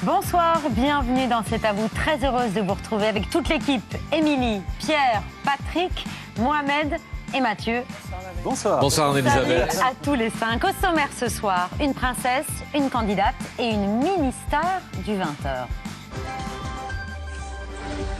Bonsoir, bienvenue dans C'est à vous. Très heureuse de vous retrouver avec toute l'équipe. Émilie, Pierre, Patrick, Mohamed et Mathieu. Bonsoir. Bonsoir Anne-Elisabeth. Salut à tous les 5. Au sommaire ce soir, une princesse, une candidate et une mini-star du 20h.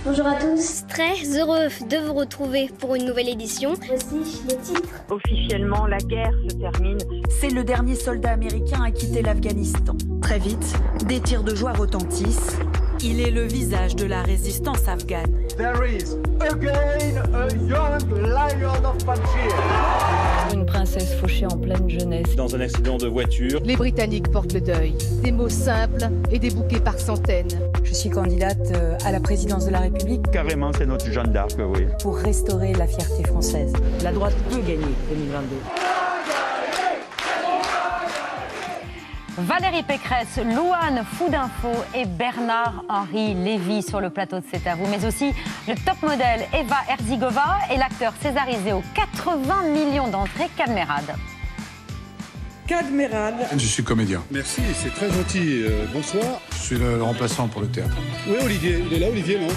Bonjour à tous. Très heureux de vous retrouver pour une nouvelle édition. Voici les titres. Officiellement, la guerre se termine. C'est le dernier soldat américain à quitter l'Afghanistan. Très vite, des tirs de joie retentissent. Il est le visage de la résistance afghane. There is again a young lion of Panjshir. Une princesse fauchée en pleine jeunesse. Dans un accident de voiture. Les Britanniques portent le deuil. Des mots simples et des bouquets par centaines. Je suis candidate à la présidence de la République. Carrément, c'est notre Jeanne d'Arc, oui. Pour restaurer la fierté française. La droite peut gagner 2022. Valérie Pécresse, Louane Foudinfo et Bernard-Henri Lévy sur le plateau de C'est à vous. Mais aussi le top modèle Eva Herzigova et l'acteur césarisé aux 80 millions d'entrées, Cadmerade. Cadmerade. Je suis comédien. Merci, c'est très gentil. Bonsoir. Je suis le remplaçant pour le théâtre. Oui, Olivier. Il est là, Olivier, non?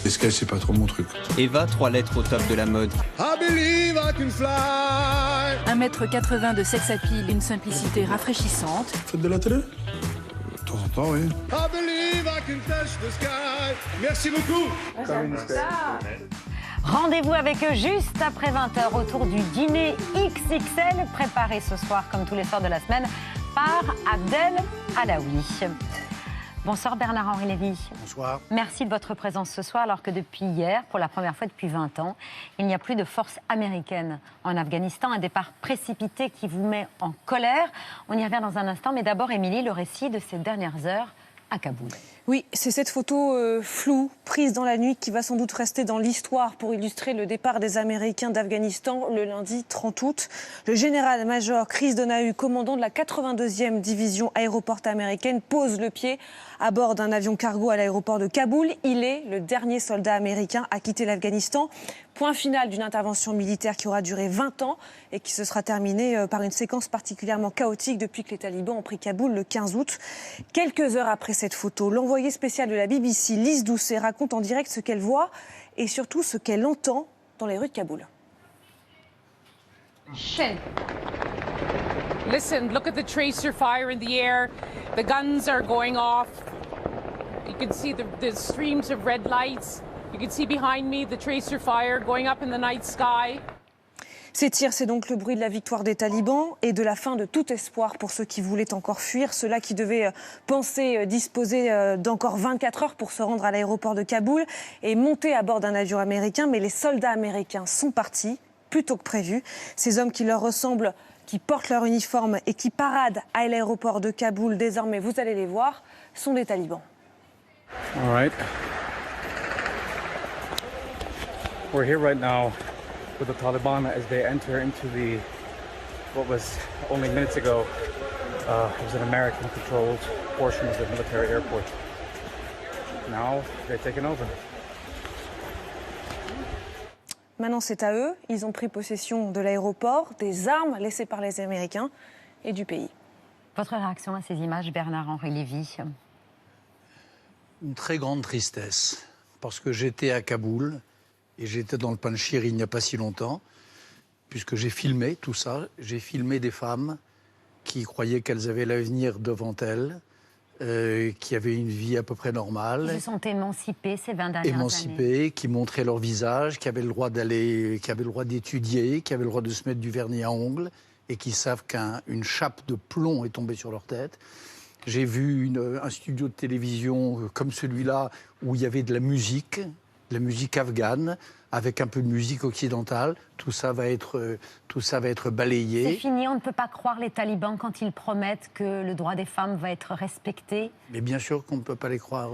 Les sketchs, c'est pas trop mon truc. Eva, 3 lettres au top de la mode. I believe I can fly. 1m80 de sex appeal, une simplicité rafraîchissante. Faites de la télé? De temps en temps, oui. I believe I can touch the sky. Merci beaucoup. Rendez-vous avec eux juste après 20h autour du dîner XXL préparé ce soir, comme tous les soirs de la semaine, par Abdel Alaoui. Bonsoir Bernard-Henri Lévy. Bonsoir. Merci de votre présence ce soir, alors que depuis hier, pour la première fois depuis 20 ans, il n'y a plus de forces américaines en Afghanistan. Un départ précipité qui vous met en colère. On y revient dans un instant, mais d'abord, Émilie, le récit de ces dernières heures à Kaboul. Oui, c'est cette photo floue, prise dans la nuit, qui va sans doute rester dans l'histoire pour illustrer le départ des Américains d'Afghanistan le lundi 30 août. Le général-major Chris Donahue, commandant de la 82e division aéroportée américaine, pose le pied à bord d'un avion cargo à l'aéroport de Kaboul. Il est le dernier soldat américain à quitter l'Afghanistan. Point final d'une intervention militaire qui aura duré 20 ans et qui se sera terminée par une séquence particulièrement chaotique depuis que les talibans ont pris Kaboul le 15 août. Quelques heures après cette photo, l'envoyée spéciale de la BBC, Lise Doucet, raconte en direct ce qu'elle voit et surtout ce qu'elle entend dans les rues de Kaboul. Listen, look at the tracer fire in the air. The guns are going off. You can see the streams of red lights. You can see behind me the tracer fire going up in the night sky. Ces tirs, c'est donc le bruit de la victoire des talibans et de la fin de tout espoir pour ceux qui voulaient encore fuir, ceux-là qui devaient penser disposer d'encore 24 heures pour se rendre à l'aéroport de Kaboul et monter à bord d'un avion américain. Mais les soldats américains sont partis plus tôt que prévu. Ces hommes qui leur ressemblent, qui portent leur uniforme et qui paradent à l'aéroport de Kaboul, désormais, vous allez les voir, sont des talibans. All right. We're here right now with the Taliban as they enter into what was only minutes ago it was an American-controlled portion of the military airport. Now they're taking over. Maintenant, c'est à eux. Ils ont pris possession de l'aéroport, des armes laissées par les Américains et du pays. Votre réaction à ces images, Bernard-Henri Lévy? Une très grande tristesse, parce que j'étais à Kaboul et j'étais dans le Panjshir il n'y a pas si longtemps, puisque j'ai filmé tout ça. J'ai filmé des femmes qui croyaient qu'elles avaient l'avenir devant elles, qui avaient une vie à peu près normale. Ils se sont émancipés ces 20 dernières années. Qui montraient leur visage, qui avaient le droit d'aller, qui avaient le droit d'étudier, qui avaient le droit de se mettre du vernis à ongles, et qui savent qu'une chape de plomb est tombée sur leur tête. J'ai vu un studio de télévision comme celui-là, où il y avait de la musique afghane, avec un peu de musique occidentale. Tout ça va être balayé. C'est fini, on ne peut pas croire les talibans quand ils promettent que le droit des femmes va être respecté. Mais bien sûr qu'on ne peut pas les croire,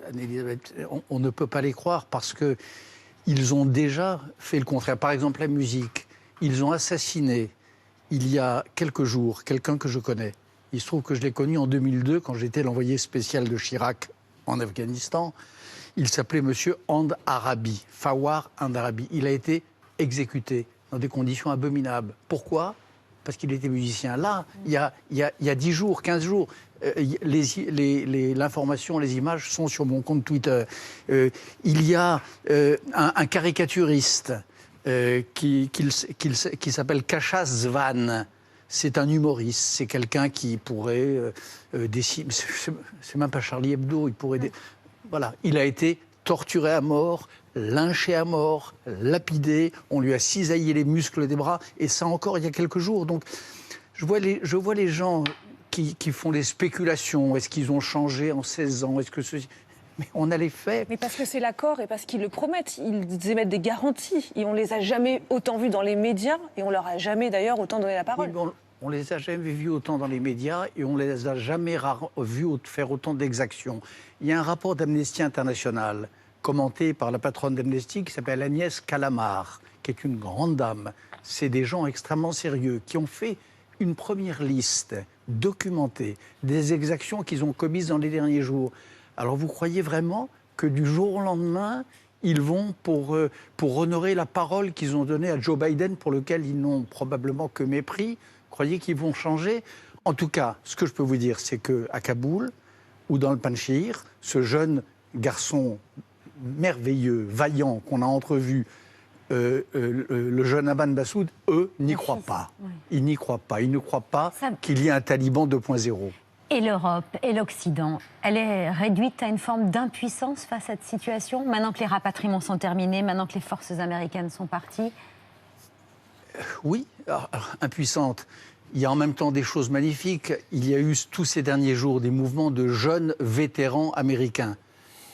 Anne-Elisabeth. On ne peut pas les croire parce qu'ils ont déjà fait le contraire. Par exemple, la musique. Ils ont assassiné, il y a quelques jours, quelqu'un que je connais. Il se trouve que je l'ai connu en 2002, quand j'étais l'envoyé spécial de Chirac en Afghanistan. Il s'appelait Monsieur And Arabi, Fawar And Arabi. Il a été exécuté dans des conditions abominables. Pourquoi ? parce qu'il était musicien. Là, il y a 10 jours, 15 jours, l'information, les images sont sur mon compte Twitter. Il y a un caricaturiste qui s'appelle Kacha Zvan. C'est un humoriste, c'est quelqu'un qui pourrait décider. C'est même pas Charlie Hebdo, il pourrait. Voilà, il a été torturé à mort, lynché à mort, lapidé. On lui a cisaillé les muscles des bras, et ça encore il y a quelques jours. Donc, je vois les gens qui font les spéculations. Est-ce qu'ils ont changé en 16 ans? Est-ce que ceci... Mais on a les faits. Mais parce que c'est l'accord et parce qu'ils le promettent. Ils émettent des garanties. Et on ne les a jamais autant vus dans les médias et on leur a jamais d'ailleurs autant donné la parole. Oui, bon, on ne les a jamais vus autant dans les médias et on ne les a jamais vus faire autant d'exactions. Il y a un rapport d'Amnesty International commenté par la patronne d'Amnesty qui s'appelle Agnès Calamar, qui est une grande dame. C'est des gens extrêmement sérieux qui ont fait une première liste documentée des exactions qu'ils ont commises dans les derniers jours. Alors vous croyez vraiment que du jour au lendemain, ils vont, pour honorer la parole qu'ils ont donnée à Joe Biden, pour lequel ils n'ont probablement que mépris, croyez qu'ils vont changer? En tout cas, ce que je peux vous dire, c'est qu'à Kaboul, ou dans le Panchir, ce jeune garçon merveilleux, vaillant, qu'on a entrevu, le jeune Aban Bassoud, eux, n'y croient pas. Oui. Ils n'y croient pas. Ils ne croient pas qu'il y ait un Taliban 2.0. Et l'Europe et l'Occident, elle est réduite à une forme d'impuissance face à cette situation, maintenant que les rapatriements sont terminés, maintenant que les forces américaines sont parties? Oui, alors, impuissante. Il y a en même temps des choses magnifiques. Il y a eu tous ces derniers jours des mouvements de jeunes vétérans américains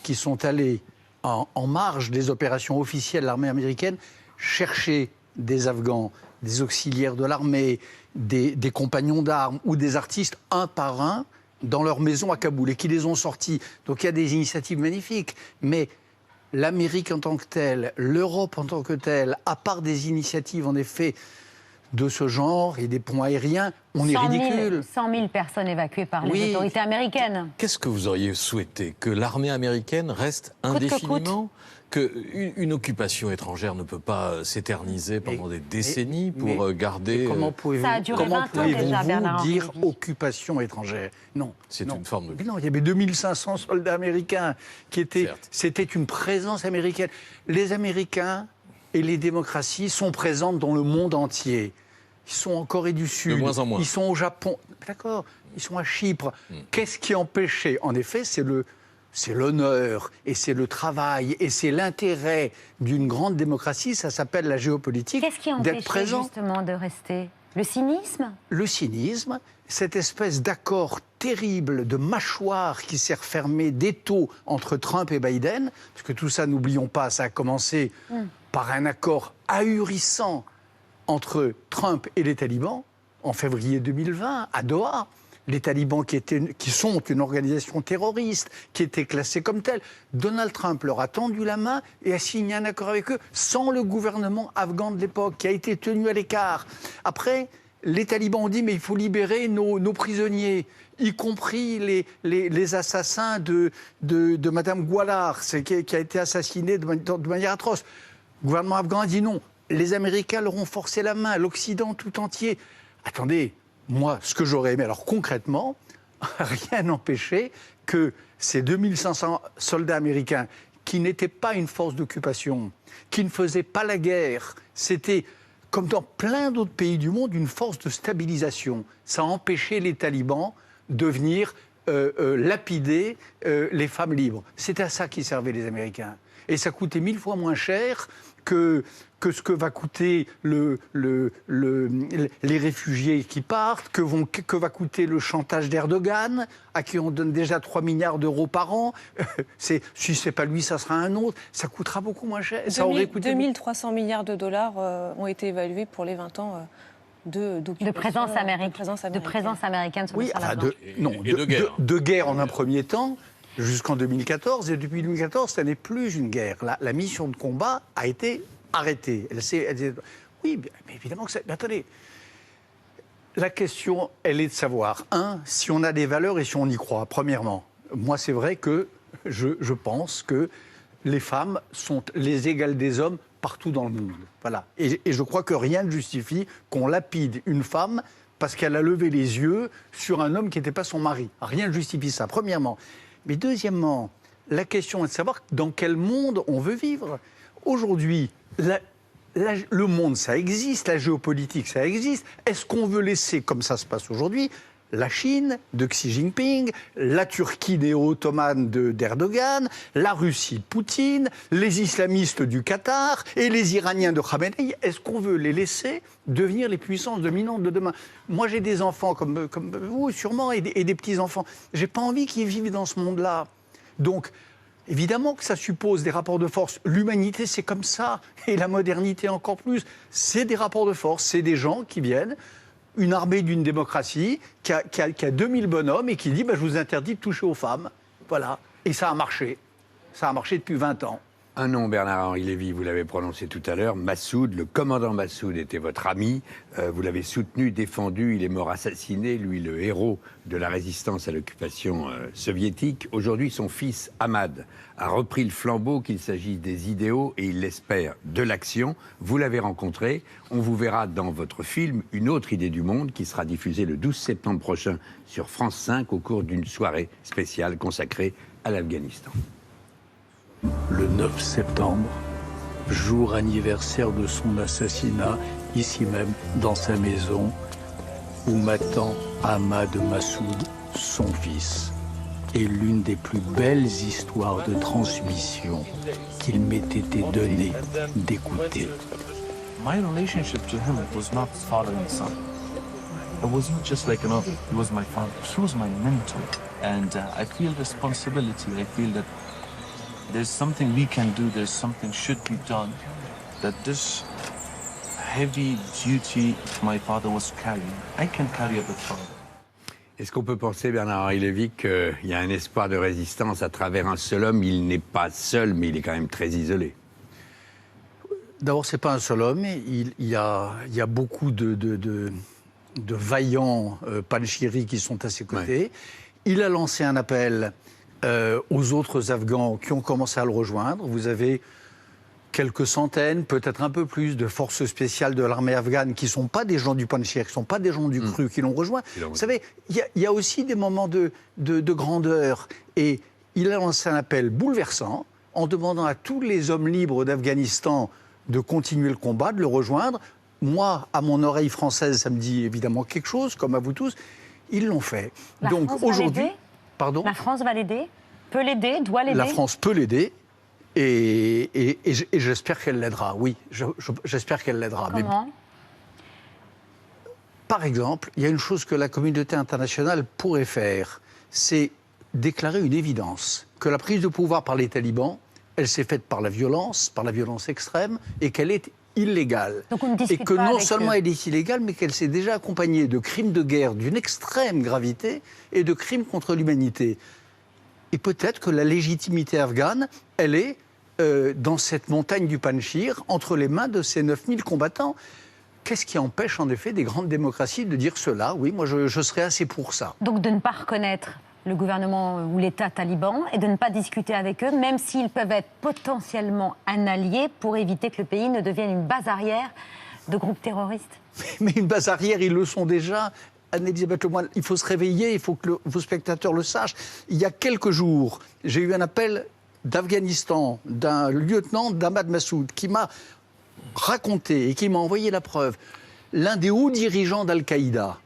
qui sont allés en marge des opérations officielles de l'armée américaine chercher des Afghans, des auxiliaires de l'armée, des compagnons d'armes ou des artistes un par un dans leur maison à Kaboul et qui les ont sortis. Donc il y a des initiatives magnifiques. Mais l'Amérique en tant que telle, l'Europe en tant que telle, à part des initiatives en effet de ce genre et des ponts aériens, on est ridicule. 100 000 personnes évacuées par les autorités américaines. Qu'est-ce que vous auriez souhaité? Que l'armée américaine reste indéfiniment? Qu'une occupation étrangère ne peut pas s'éterniser pendant des décennies pour garder... Comment pouvez-vous dire occupation étrangère? Non. C'est une forme de... Mais non, il y avait 2500 soldats américains qui étaient... C'était une présence américaine. Les Américains et les démocraties sont présentes dans le monde entier. Ils sont en Corée du Sud. De moins en moins. Ils sont au Japon. D'accord. Ils sont à Chypre. Qu'est-ce qui empêchait? En effet, c'est l'honneur, et c'est le travail, et c'est l'intérêt d'une grande démocratie, ça s'appelle la géopolitique, d'être présent. Qu'est-ce qui empêchait justement de rester? Le cynisme? Le cynisme, cette espèce d'accord terrible de mâchoire qui s'est refermé d'étau entre Trump et Biden, parce que tout ça, n'oublions pas, ça a commencé par un accord ahurissant entre Trump et les talibans, en février 2020, à Doha. Les talibans qui sont une organisation terroriste, qui étaient classés comme tels. Donald Trump leur a tendu la main et a signé un accord avec eux, sans le gouvernement afghan de l'époque, qui a été tenu à l'écart. Après, les talibans ont dit, mais il faut libérer nos prisonniers, y compris les assassins de Madame Gwalar, qui a été assassinée de manière atroce. Le gouvernement afghan a dit non. Les Américains leur ont forcé la main, l'Occident tout entier. Attendez, moi, ce que j'aurais aimé, alors concrètement, rien n'empêchait que ces 2500 soldats américains, qui n'étaient pas une force d'occupation, qui ne faisaient pas la guerre, c'était, comme dans plein d'autres pays du monde, une force de stabilisation. Ça empêchait les talibans de venir lapider les femmes libres. C'était à ça qu'ils servaient les Américains. Et ça coûtait 1000 fois moins cher que ce que va coûter les réfugiés qui partent, que va coûter le chantage d'Erdogan, à qui on donne déjà 3 milliards d'euros par an. Si ce n'est pas lui, ça sera un autre. Ça coûtera beaucoup moins cher. Ça aurait coûté 2300 milliards de dollars ont été évalués pour les 20 ans de présence américaine sur le sol afghan. De guerre en un premier temps, jusqu'en 2014. Et depuis 2014, ça n'est plus une guerre. La mission de combat a été arrêtée. Oui, mais évidemment que ça... Mais attendez, la question, elle est de savoir, si on a des valeurs et si on y croit, premièrement. Moi, c'est vrai que je pense que les femmes sont les égales des hommes partout dans le monde. Voilà. Et je crois que rien ne justifie qu'on lapide une femme parce qu'elle a levé les yeux sur un homme qui n'était pas son mari. Rien ne justifie ça, premièrement. Mais deuxièmement, la question est de savoir dans quel monde on veut vivre. Aujourd'hui, le monde, ça existe, la géopolitique, ça existe. Est-ce qu'on veut laisser, comme ça se passe aujourd'hui, la Chine de Xi Jinping, la Turquie néo-ottomane d'Erdogan, la Russie de Poutine, les islamistes du Qatar et les Iraniens de Khamenei, est-ce qu'on veut les laisser devenir les puissances dominantes de demain? Moi, j'ai des enfants comme vous, sûrement, et des petits-enfants. J'ai pas envie qu'ils vivent dans ce monde-là. Donc, évidemment que ça suppose des rapports de force. L'humanité, c'est comme ça. Et la modernité encore plus. C'est des rapports de force. C'est des gens qui viennent, une armée d'une démocratie, qui a 2000 bonhommes et qui dit je vous interdis de toucher aux femmes. Voilà. Et ça a marché. Ça a marché depuis 20 ans. Un nom, Bernard-Henri Lévy, vous l'avez prononcé tout à l'heure, Massoud, le commandant Massoud était votre ami, vous l'avez soutenu, défendu, il est mort assassiné, lui le héros de la résistance à l'occupation soviétique. Aujourd'hui, son fils Ahmad a repris le flambeau, qu'il s'agisse des idéaux et il l'espère de l'action. Vous l'avez rencontré, on vous verra dans votre film Une autre idée du monde qui sera diffusé le 12 septembre prochain sur France 5 au cours d'une soirée spéciale consacrée à l'Afghanistan. Le 9 septembre, jour anniversaire de son assassinat, ici même, dans sa maison, où m'attend Ahmad Massoud, son fils. Et l'une des plus belles histoires de transmission qu'il m'ait été donné d'écouter. My relationship to him was not father and son. It was not just like he was my father. He was my mentor. And I feel responsibility. I feel that there's something we can do, there's something should be done, that this heavy duty my father was carrying, I can carry as a father. Est-ce qu'on peut penser, Bernard-Henri Lévy, qu'il y a un espoir de résistance à travers un seul homme? Il n'est pas seul, mais il est quand même très isolé. D'abord, c'est pas un seul homme, il y a beaucoup de vaillants Panchiri qui sont à ses côtés. Ouais. Il a lancé un appel aux autres Afghans qui ont commencé à le rejoindre. Vous avez quelques centaines, peut-être un peu plus, de forces spéciales de l'armée afghane qui ne sont pas des gens du Panjshir, qui ne sont pas des gens du cru, qui l'ont rejoint. Vous savez, il y a aussi des moments de grandeur. Et il a lancé un appel bouleversant en demandant à tous les hommes libres d'Afghanistan de continuer le combat, de le rejoindre. Moi, à mon oreille française, ça me dit évidemment quelque chose, comme à vous tous. Ils l'ont fait. Donc aujourd'hui... Pardon ? La France va l'aider ? Peut l'aider ? Doit l'aider ? La France peut l'aider et j'espère qu'elle l'aidera, oui. J'espère qu'elle l'aidera. Comment ? Mais, par exemple, il y a une chose que la communauté internationale pourrait faire, c'est déclarer une évidence, que la prise de pouvoir par les talibans, elle s'est faite par la violence extrême, et qu'elle est illégale. Donc on ne discute et que pas non avec seulement elle est illégale, mais qu'elle s'est déjà accompagnée de crimes de guerre d'une extrême gravité et de crimes contre l'humanité. Et peut-être que la légitimité afghane, elle est dans cette montagne du Panjshir, entre les mains de ces 9000 combattants. Qu'est-ce qui empêche en effet des grandes démocraties de dire cela? Oui, moi je serais assez pour ça. Donc de ne pas reconnaître le gouvernement ou l'État taliban et de ne pas discuter avec eux, même s'ils peuvent être potentiellement un allié pour éviter que le pays ne devienne une base arrière de groupes terroristes. Mais une base arrière, ils le sont déjà. Anne-Elisabeth Lemoine, il faut se réveiller, il faut que vos spectateurs le sachent. Il y a quelques jours, j'ai eu un appel d'Afghanistan, d'un lieutenant d'Ahmad Massoud, qui m'a raconté et qui m'a envoyé la preuve. L'un des hauts dirigeants d'Al-Qaïda,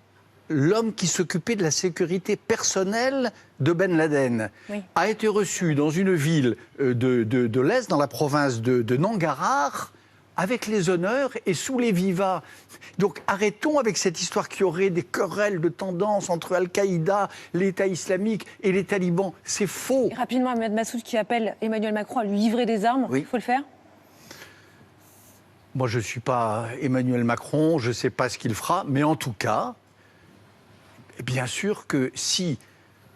l'homme qui s'occupait de la sécurité personnelle de Ben Laden, oui, a été reçu dans une ville de l'Est, dans la province de Nangarhar, avec les honneurs et sous les vivas. Donc arrêtons avec cette histoire qu'il y aurait des querelles de tendance entre Al-Qaïda, l'État islamique et les talibans. C'est faux. Et rapidement, Ahmad Massoud qui appelle Emmanuel Macron à lui livrer des armes. Oui. Il faut le faire ? Moi, je ne suis pas Emmanuel Macron, je ne sais pas ce qu'il fera, mais en tout cas, bien sûr que si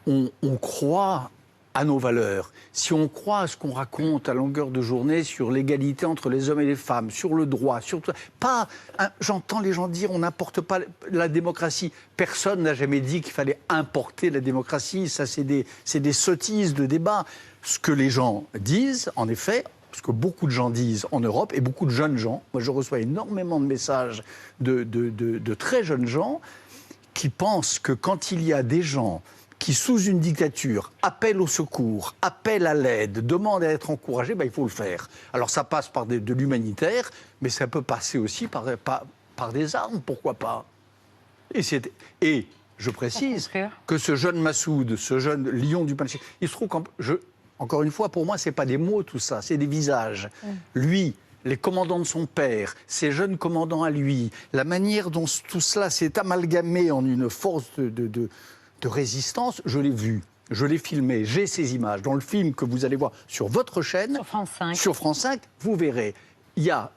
on croit à nos valeurs, si on croit à ce qu'on raconte à longueur de journée sur l'égalité entre les hommes et les femmes, sur le droit, sur tout, pas, j'entends les gens dire on n'importe pas la démocratie. Personne n'a jamais dit qu'il fallait importer la démocratie. Ça, c'est des sottises de débat. Ce que les gens disent, en effet, ce que beaucoup de gens disent en Europe, et beaucoup de jeunes gens. Moi, je reçois énormément de messages de très jeunes gens qui pensent que quand il y a des gens qui, sous une dictature, appellent au secours, appellent à l'aide, demandent à être encouragés, il faut le faire. Alors ça passe par de l'humanitaire, mais ça peut passer aussi par des armes, pourquoi pas. Et je précise que ce jeune Massoud, ce jeune lion du Panjshir, il se trouve encore une fois, pour moi, ce n'est pas des mots tout ça, c'est des visages. Lui, les commandants de son père, ses jeunes commandants à lui, la manière dont tout cela s'est amalgamé en une force de résistance, je l'ai vu, je l'ai filmé, j'ai ces images. Dans le film que vous allez voir sur votre chaîne, sur France 5, vous verrez, il y a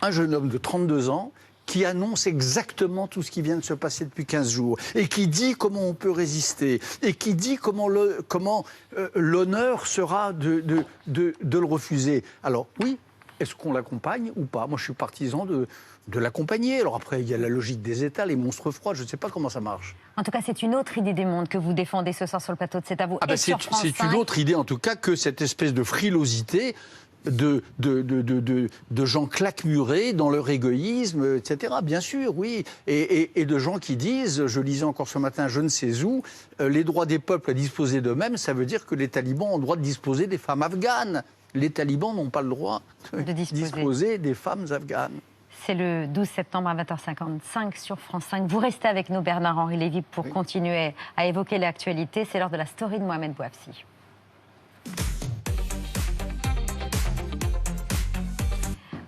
un jeune homme de 32 ans qui annonce exactement tout ce qui vient de se passer depuis 15 jours, et qui dit comment on peut résister, et qui dit comment l'honneur sera de le refuser. Alors oui, est-ce qu'on l'accompagne ou pas? Moi, je suis partisan de l'accompagner. Alors après, il y a la logique des États, les monstres froids, je ne sais pas comment ça marche. En tout cas, c'est une autre idée des mondes que vous défendez ce soir sur le plateau de C'est à vous. C'est une autre idée, en tout cas, que cette espèce de frilosité de gens claquemurés dans leur égoïsme, etc. Bien sûr, oui. Et de gens qui disent, je lisais encore ce matin, je ne sais où, les droits des peuples à disposer d'eux-mêmes, ça veut dire que les talibans ont le droit de disposer des femmes afghanes. Les talibans n'ont pas le droit de disposer des femmes afghanes. C'est le 12 septembre à 20h55 sur France 5. Vous restez avec nous, Bernard-Henri Lévy, pour continuer à évoquer l'actualité. C'est l'heure de la story de Mohamed Bouafsi.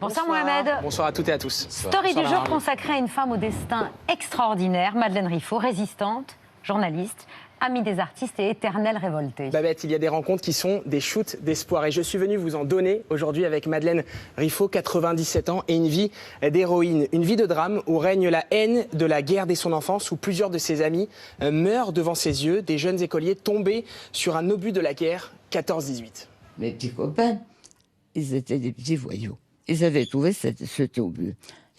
Bonsoir Mohamed. Bonsoir à toutes et à tous. Story du jour consacrée à une femme au destin extraordinaire, Madeleine Riffaut, résistante, journaliste, amie des artistes et éternelle révoltée. Babette, il y a des rencontres qui sont des shoots d'espoir et je suis venu vous en donner aujourd'hui avec Madeleine Riffaut, 97 ans et une vie d'héroïne. Une vie de drame où règne la haine de la guerre dès son enfance, où plusieurs de ses amis meurent devant ses yeux, des jeunes écoliers tombés sur un obus de la guerre, 14-18. Mes petits copains, ils étaient des petits voyous. Ils avaient trouvé cet obus.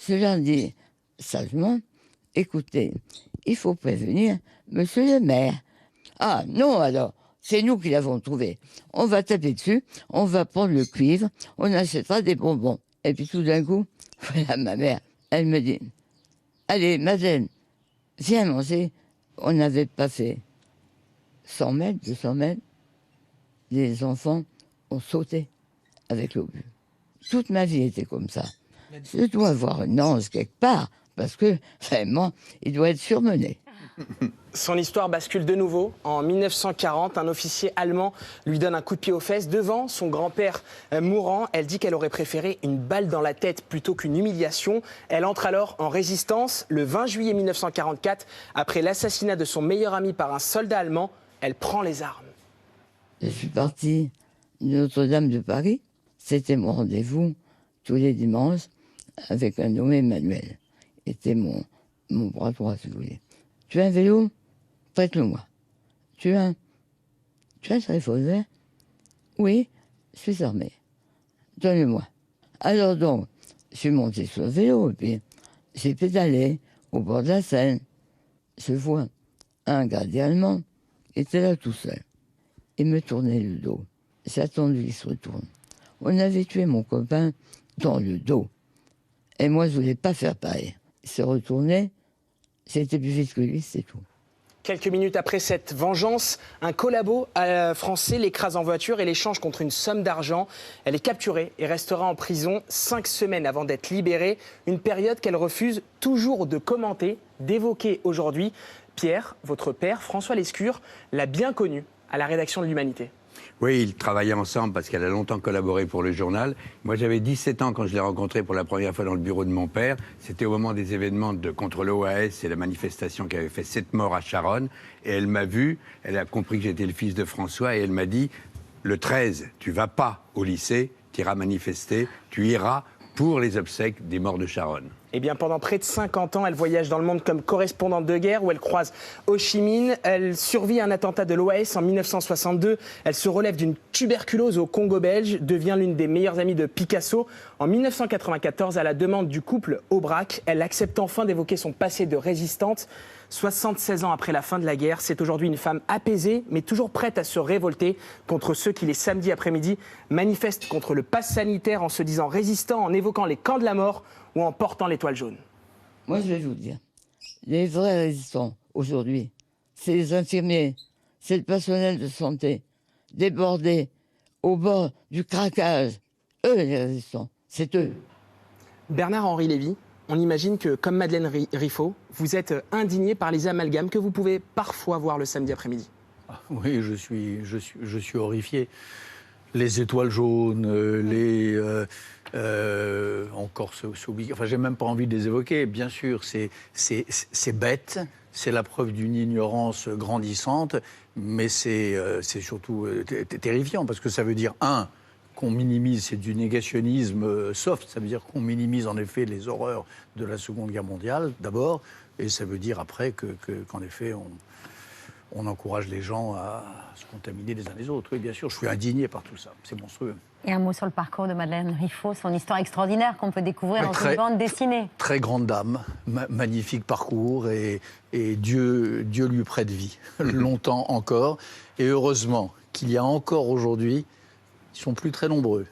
Je leur dis sagement, écoutez, il faut prévenir monsieur le maire. Ah non alors, c'est nous qui l'avons trouvé. On va taper dessus, on va prendre le cuivre, on achètera des bonbons. Et puis tout d'un coup, voilà ma mère, elle me dit, allez Madeleine, viens manger. On n'avait pas fait 100 mètres, 200 mètres. Les enfants ont sauté avec l'obus. Toute ma vie était comme ça. Je dois avoir un ange quelque part, parce que, vraiment, il doit être surmené. Son histoire bascule de nouveau. En 1940, un officier allemand lui donne un coup de pied aux fesses devant son grand-père mourant. Elle dit qu'elle aurait préféré une balle dans la tête plutôt qu'une humiliation. Elle entre alors en résistance. Le 20 juillet 1944, après l'assassinat de son meilleur ami par un soldat allemand, elle prend les armes. Je suis partie de Notre-Dame de Paris. C'était mon rendez-vous tous les dimanches avec un nommé Emmanuel. C'était mon bras droit, si vous voulez. Tu as un vélo? Prête-le-moi. Tu as un revolver? Oui, je suis armé. Donne-le-moi. Alors donc, je suis monté sur le vélo et puis j'ai pédalé au bord de la Seine. Je vois un gardien allemand qui était là tout seul. Il me tournait le dos. J'ai attendu qu'il se retourne. On avait tué mon copain dans le dos. Et moi, je ne voulais pas faire pareil. Il s'est retourné, j'étais plus vite que lui, c'est tout. Quelques minutes après cette vengeance, un collabo français l'écrase en voiture et l'échange contre une somme d'argent. Elle est capturée et restera en prison 5 semaines avant d'être libérée. Une période qu'elle refuse toujours de commenter, d'évoquer aujourd'hui. Pierre, votre père, François Lescure, l'a bien connu à la rédaction de l'Humanité. Oui, ils travaillaient ensemble parce qu'elle a longtemps collaboré pour le journal. Moi, j'avais 17 ans quand je l'ai rencontrée pour la première fois dans le bureau de mon père. C'était au moment des événements contre l'OAS et la manifestation qui avait fait 7 morts à Charonne. Et elle m'a vu, elle a compris que j'étais le fils de François et elle m'a dit « Le 13, tu vas pas au lycée, tu iras manifester, tu iras pour les obsèques des morts de Charonne ». Eh bien, pendant près de 50 ans, elle voyage dans le monde comme correspondante de guerre, où elle croise Ho Chi Minh. Elle survit à un attentat de l'OAS en 1962. Elle se relève d'une tuberculose au Congo belge, devient l'une des meilleures amies de Picasso. En 1994, à la demande du couple Aubrac, elle accepte enfin d'évoquer son passé de résistante. 76 ans après la fin de la guerre, c'est aujourd'hui une femme apaisée, mais toujours prête à se révolter contre ceux qui, les samedis après-midi, manifestent contre le pass sanitaire en se disant résistants, en évoquant les camps de la mort ou en portant l'étoile jaune. Moi, je vais vous dire, les vrais résistants, aujourd'hui, c'est les infirmiers, c'est le personnel de santé, débordés, au bord du craquage. Eux, les résistants, c'est eux. Bernard-Henri Lévy, on imagine que, comme Madeleine Riffaut, vous êtes indigné par les amalgames que vous pouvez parfois voir le samedi après-midi. Oui, je suis horrifié. Les étoiles jaunes, encore ce week-end. Enfin, j'ai même pas envie de les évoquer. Bien sûr, c'est bête. C'est la preuve d'une ignorance grandissante. Mais c'est surtout terrifiant parce que ça veut dire, qu'on minimise, c'est du négationnisme soft. Ça veut dire qu'on minimise en effet les horreurs de la Seconde Guerre mondiale, d'abord. Et ça veut dire après qu'en effet, on encourage les gens à se contaminer les uns les autres. Oui, bien sûr, je suis indigné par tout ça. C'est monstrueux. Et un mot sur le parcours de Madeleine Riffaut, son histoire extraordinaire qu'on peut découvrir dans une bande dessinée. Très grande dame, magnifique parcours et Dieu lui prête vie, longtemps encore. Et heureusement qu'il y a encore aujourd'hui, ils ne sont plus très nombreux.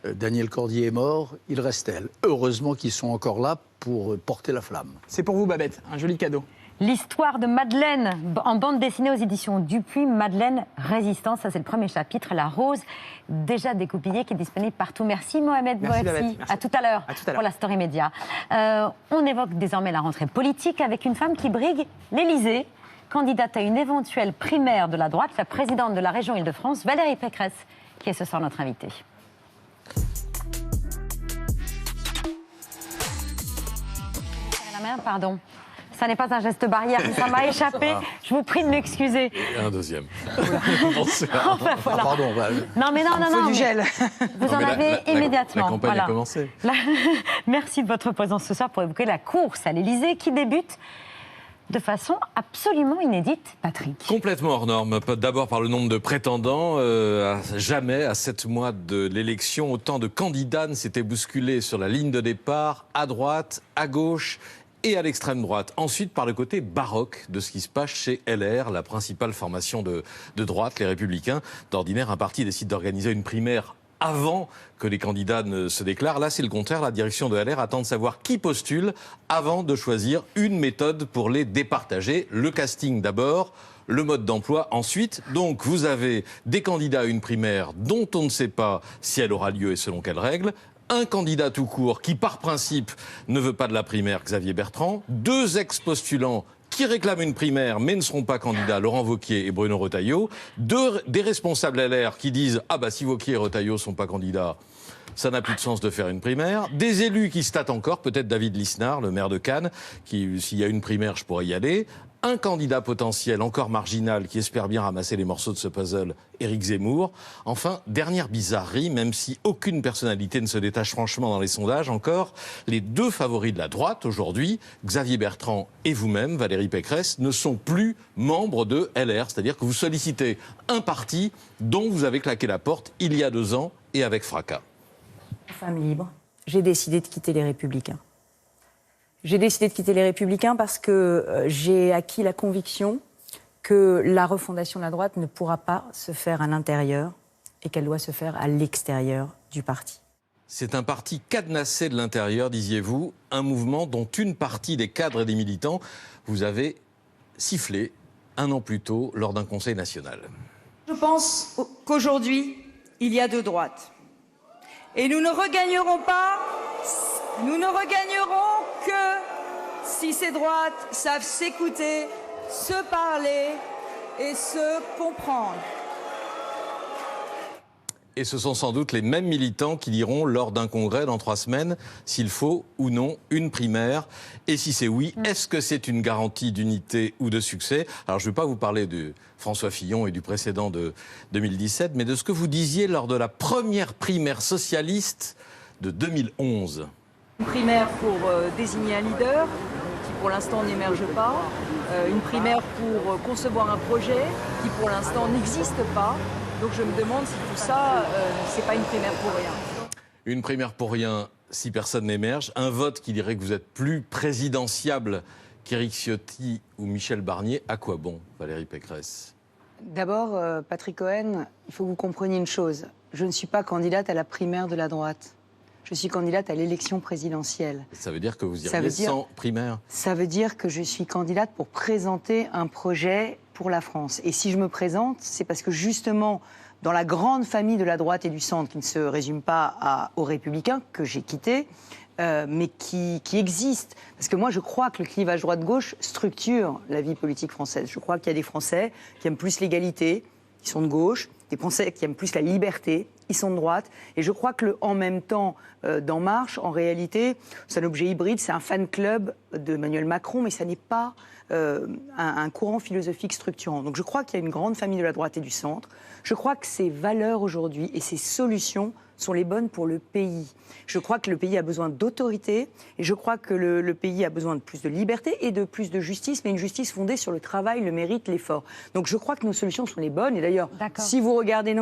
Daniel Cordier est mort, il reste elle. Heureusement qu'ils sont encore là pour porter la flamme. C'est pour vous, Babette, un joli cadeau. L'histoire de Madeleine, en bande dessinée aux éditions Dupuis, Madeleine Résistance, ça c'est le premier chapitre, La Rose, déjà découpillé, qui est disponible partout. Merci Mohamed Bouazi, à tout à l'heure pour la Story Média. On évoque désormais la rentrée politique avec une femme qui brigue l'Élysée, candidate à une éventuelle primaire de la droite, la présidente de la région Île-de-France, Valérie Pécresse, qui est ce soir notre invitée. La main, pardon. Ça n'est pas un geste barrière, ça m'a échappé. Je vous prie de m'excuser. Et un deuxième. Enfin, voilà. Pardon. Non, mais non. Du gel. Vous en avez immédiatement. La campagne a commencé. Merci de votre présence ce soir pour évoquer la course à l'Élysée qui débute de façon absolument inédite, Patrick. Complètement hors norme. D'abord par le nombre de prétendants. Jamais, à 7 mois de l'élection, autant de candidats ne s'étaient bousculés sur la ligne de départ, à droite, à gauche et à l'extrême droite. Ensuite, par le côté baroque de ce qui se passe chez LR, la principale formation de droite, les Républicains. D'ordinaire, un parti décide d'organiser une primaire avant que les candidats ne se déclarent. Là, c'est le contraire. La direction de LR attend de savoir qui postule avant de choisir une méthode pour les départager. Le casting d'abord, le mode d'emploi ensuite. Donc, vous avez des candidats à une primaire dont on ne sait pas si elle aura lieu et selon quelles règles. Un candidat tout court qui, par principe, ne veut pas de la primaire, Xavier Bertrand. 2 ex-postulants qui réclament une primaire mais ne seront pas candidats, Laurent Wauquiez et Bruno Retailleau. Des responsables LR qui disent « Ah bah si Wauquiez et Retailleau ne sont pas candidats, ça n'a plus de sens de faire une primaire ». Des élus qui se tâtent encore, peut-être David Lisnard, le maire de Cannes, qui, s'il y a une primaire, je pourrais y aller. Un candidat potentiel encore marginal qui espère bien ramasser les morceaux de ce puzzle, Éric Zemmour. Enfin, dernière bizarrerie, même si aucune personnalité ne se détache franchement dans les sondages encore, les 2 favoris de la droite aujourd'hui, Xavier Bertrand et vous-même, Valérie Pécresse, ne sont plus membres de LR. C'est-à-dire que vous sollicitez un parti dont vous avez claqué la porte il y a 2 ans et avec fracas. Femme libre, j'ai décidé de quitter les Républicains. J'ai décidé de quitter les Républicains parce que j'ai acquis la conviction que la refondation de la droite ne pourra pas se faire à l'intérieur et qu'elle doit se faire à l'extérieur du parti. C'est un parti cadenassé de l'intérieur, disiez-vous, un mouvement dont une partie des cadres et des militants vous avez sifflé 1 an plus tôt lors d'un conseil national. Je pense qu'aujourd'hui, il y a 2 droites. Et nous ne regagnerons que si ces droites savent s'écouter, se parler et se comprendre. Et ce sont sans doute les mêmes militants qui diront lors d'un congrès dans 3 semaines s'il faut ou non une primaire. Et si c'est oui, est-ce que c'est une garantie d'unité ou de succès? Alors je ne vais pas vous parler de François Fillon et du précédent de 2017, mais de ce que vous disiez lors de la première primaire socialiste de 2011. Une primaire pour désigner un leader qui pour l'instant n'émerge pas. Une primaire pour concevoir un projet qui pour l'instant n'existe pas. Donc je me demande si tout ça, c'est pas une primaire pour rien. Une primaire pour rien si personne n'émerge. Un vote qui dirait que vous êtes plus présidentiable qu'Éric Ciotti ou Michel Barnier. À quoi bon, Valérie Pécresse? D'abord, Patrick Cohen, il faut que vous compreniez une chose. Je ne suis pas candidate à la primaire de la droite. Je suis candidate à l'élection présidentielle. Ça veut dire que vous iriez sans primaire? Ça veut dire que je suis candidate pour présenter un projet pour la France. Et si je me présente, c'est parce que justement, dans la grande famille de la droite et du centre, qui ne se résume pas aux Républicains, que j'ai quitté, mais qui existe. Parce que moi, je crois que le clivage droite-gauche structure la vie politique française. Je crois qu'il y a des Français qui aiment plus l'égalité, qui sont de gauche, des Français qui aiment plus la liberté, ils sont de droite. Et je crois que le « en même temps » d'En Marche, en réalité, c'est un objet hybride, c'est un fan club d'Emmanuel Macron, mais ça n'est pas un courant philosophique structurant. Donc je crois qu'il y a une grande famille de la droite et du centre. Je crois que ces valeurs aujourd'hui et ces solutions sont les bonnes pour le pays. Je crois que le pays a besoin d'autorité et je crois que le pays a besoin de plus de liberté et de plus de justice, mais une justice fondée sur le travail, le mérite, l'effort. Donc je crois que nos solutions sont les bonnes. Et d'ailleurs, si vous regardez,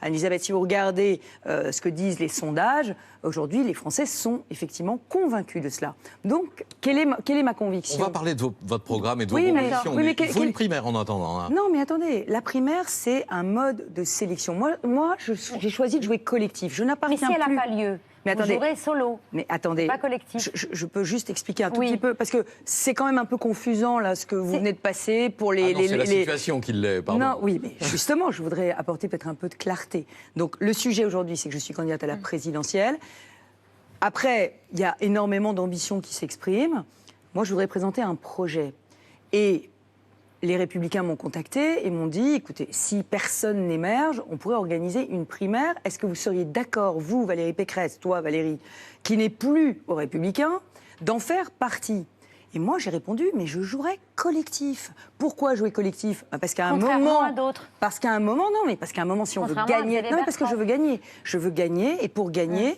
Anne-Elisabeth, si vous regardez ce que disent les sondages, aujourd'hui, les Français sont effectivement convaincus de cela. Donc, quelle est ma conviction? On va parler de votre programme et de vos convictions. Mais il faut une primaire en attendant. Hein. Non, mais attendez, la primaire, c'est un mode de sélection. Moi j'ai choisi de jouer collectif. Je n'appartiens plus... Mais si elle n'a pas lieu, mais attendez, vous jouerez solo. Mais attendez, pas collectif. Je peux juste expliquer un tout petit peu, parce que c'est quand même un peu confusant, là, ce que vous venez de passer pour les... c'est la situation qui l'est, pardon. Non, oui, mais justement, je voudrais apporter peut-être un peu de clarté. Donc, le sujet aujourd'hui, c'est que je suis candidate à la présidentielle. Après, il y a énormément d'ambitions qui s'expriment. Moi, je voudrais présenter un projet. Et les Républicains m'ont contacté et m'ont dit, écoutez, si personne n'émerge, on pourrait organiser une primaire. Est-ce que vous seriez d'accord, vous, Valérie Pécresse, toi, Valérie, qui n'est plus aux Républicains, d'en faire partie? Et moi, j'ai répondu, mais je jouerais collectif. Pourquoi jouer collectif? Parce qu'à un moment... à d'autres. Parce qu'à un moment, non, mais parce qu'à un moment, si on veut gagner... Non, mais parce que je veux gagner. Je veux gagner, et pour gagner,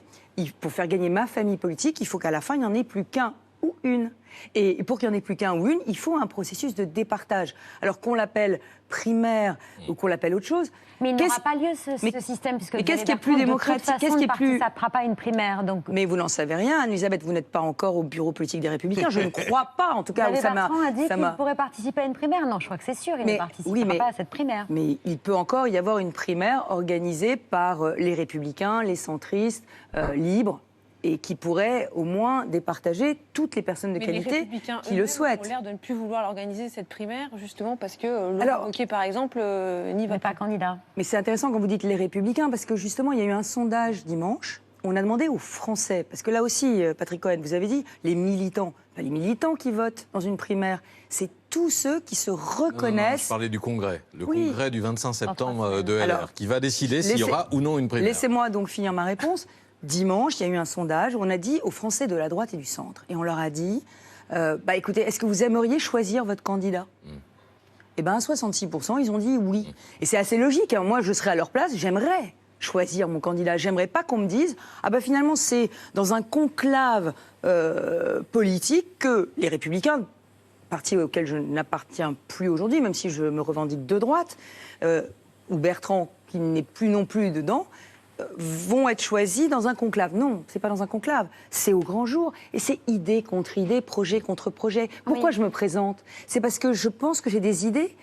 pour faire gagner ma famille politique, il faut qu'à la fin, il n'y en ait plus qu'un ou une. Et pour qu'il n'y en ait plus qu'un ou une, il faut un processus de départage. Alors qu'on l'appelle primaire ou qu'on l'appelle autre chose... Mais il n'aura pas lieu ce système, puisque mais qu'est-ce qui est plus démocratique? Qu'est-ce qui est plus... Ça ne fera pas une primaire, donc... Mais vous n'en savez rien, Anne-Elisabeth, vous n'êtes pas encore au bureau politique des Républicains, je ne crois pas, en tout cas... Bertrand a dit qu'il pourrait participer à une primaire. Non, je crois que c'est sûr, il ne participera pas à cette primaire. Mais il peut encore y avoir une primaire organisée par les Républicains, les centristes, libres, et qui pourrait au moins départager toutes les personnes de qualité qui le souhaitent. Ils ont l'air de ne plus vouloir l'organiser, cette primaire, justement parce que Laurent Wauquiez, par exemple, n'y va pas candidat. Mais c'est intéressant quand vous dites les Républicains, parce que justement, il y a eu un sondage dimanche. On a demandé aux Français, parce que là aussi, Patrick Cohen, vous avez dit, les militants, pas les militants qui votent dans une primaire, c'est tous ceux qui se reconnaissent... Non, je parlais du Congrès, Congrès du 25 septembre de LR, qui va décider s'il y aura ou non une primaire. Laissez-moi donc finir ma réponse. Dimanche, il y a eu un sondage où on a dit aux Français de la droite et du centre, et on leur a dit, écoutez, est-ce que vous aimeriez choisir votre candidat? Eh bien, 66%, ils ont dit oui. Et c'est assez logique, hein. Moi, je serais à leur place, j'aimerais choisir mon candidat. J'aimerais pas qu'on me dise, finalement, c'est dans un conclave politique que les Républicains, parti auquel je n'appartiens plus aujourd'hui, même si je me revendique de droite, ou Bertrand, qui n'est plus non plus dedans, vont être choisis dans un conclave. Non, c'est pas dans un conclave, c'est au grand jour. Et c'est idée contre idée, projet contre projet. Pourquoi je me présente? C'est parce que je pense que j'ai des idées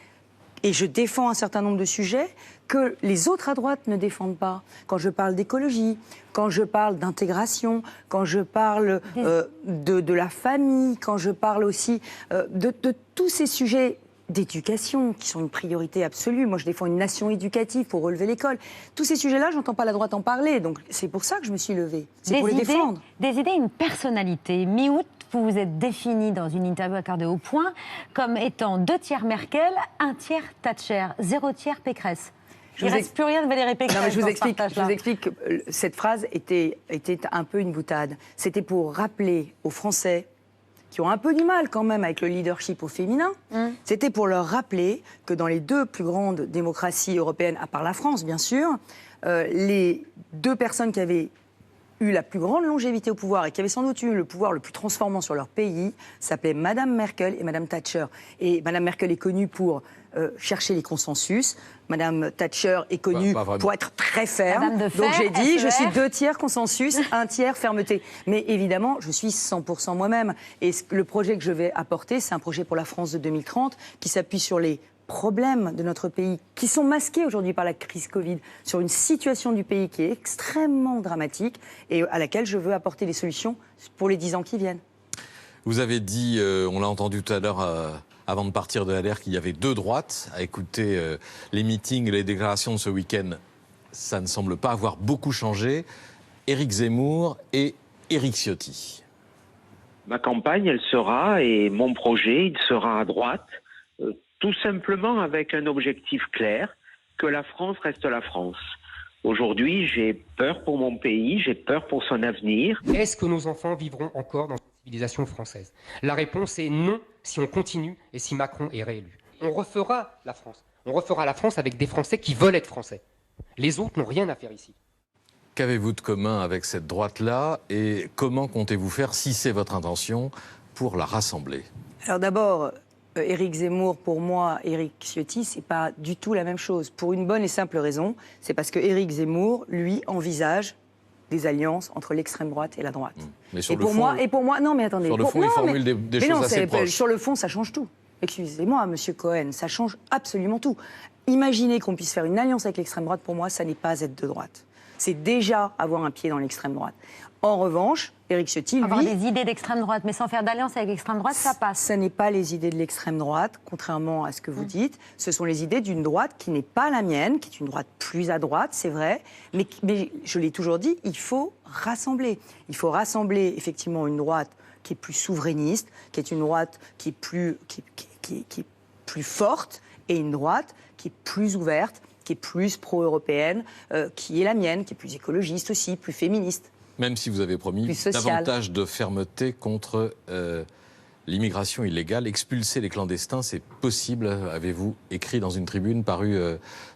et je défends un certain nombre de sujets que les autres à droite ne défendent pas. Quand je parle d'écologie, quand je parle d'intégration, quand je parle de la famille, quand je parle aussi de tous ces sujets d'éducation, qui sont une priorité absolue. Moi, je défends une nation éducative pour relever l'école. Tous ces sujets-là, j'entends pas la droite en parler. Donc, c'est pour ça que je me suis levée. C'est pour les défendre. Des idées, une personnalité. Mi-août, vous vous êtes défini dans une interview accordée au Point comme étant 2 tiers Merkel, 1 tiers Thatcher, 0 tiers Pécresse. Il ne reste plus rien de Valérie Pécresse. Non, mais je vous explique que cette phrase était un peu une boutade. C'était pour rappeler aux Français qui ont un peu du mal quand même avec le leadership au féminin, c'était pour leur rappeler que dans les 2 plus grandes démocraties européennes, à part la France bien sûr, les 2 personnes qui avaient eu la plus grande longévité au pouvoir et qui avait sans doute eu le pouvoir le plus transformant sur leur pays s'appelaient Madame Merkel et Madame Thatcher. Et Madame Merkel est connue pour chercher les consensus. Madame Thatcher est connue pour être très ferme. Donc j'ai dit, je suis 2 tiers consensus, 1 tiers fermeté. Mais évidemment, je suis 100% moi-même. Et le projet que je vais apporter, c'est un projet pour la France de 2030 qui s'appuie sur les problèmes de notre pays qui sont masqués aujourd'hui par la crise Covid, sur une situation du pays qui est extrêmement dramatique et à laquelle je veux apporter des solutions pour les 10 ans qui viennent. Vous avez dit, on l'a entendu tout à l'heure avant de partir de LR, qu'il y avait 2 droites. À écouter les meetings et les déclarations de ce week-end, ça ne semble pas avoir beaucoup changé. Éric Zemmour et Éric Ciotti. Ma campagne, elle sera, et mon projet, il sera à droite, tout simplement avec un objectif clair, que la France reste la France. Aujourd'hui, j'ai peur pour mon pays, j'ai peur pour son avenir. Est-ce que nos enfants vivront encore dans cette civilisation française? La réponse est non si on continue et si Macron est réélu. On refera la France. On refera la France avec des Français qui veulent être Français. Les autres n'ont rien à faire ici. Qu'avez-vous de commun avec cette droite-là et comment comptez-vous faire, si c'est votre intention, pour la rassembler? Alors d'abord, Éric Zemmour, pour moi, Éric Ciotti, c'est pas du tout la même chose. Pour une bonne et simple raison, c'est parce que Éric Zemmour, lui, envisage des alliances entre l'extrême droite et la droite. Mais sur le fond, non mais attendez. Sur le fond, il formule des choses assez proches. Sur le fond, ça change tout. Excusez-moi, Monsieur Cohen, ça change absolument tout. Imaginez qu'on puisse faire une alliance avec l'extrême droite, pour moi, ça n'est pas être de droite. C'est déjà avoir un pied dans l'extrême droite. En revanche, Éric Ciotti, lui... Avoir des idées d'extrême droite, mais sans faire d'alliance avec l'extrême droite, ça passe. Ce n'est pas les idées de l'extrême droite, contrairement à ce que vous dites. Ce sont les idées d'une droite qui n'est pas la mienne, qui est une droite plus à droite, c'est vrai. Mais je l'ai toujours dit, il faut rassembler. Il faut rassembler effectivement une droite qui est plus souverainiste, qui est une droite qui est plus forte, et une droite qui est plus ouverte, qui est plus pro-européenne, qui est la mienne, qui est plus écologiste aussi, plus féministe. Même si vous avez promis davantage de fermeté contre l'immigration illégale, expulser les clandestins, c'est possible, avez-vous écrit dans une tribune parue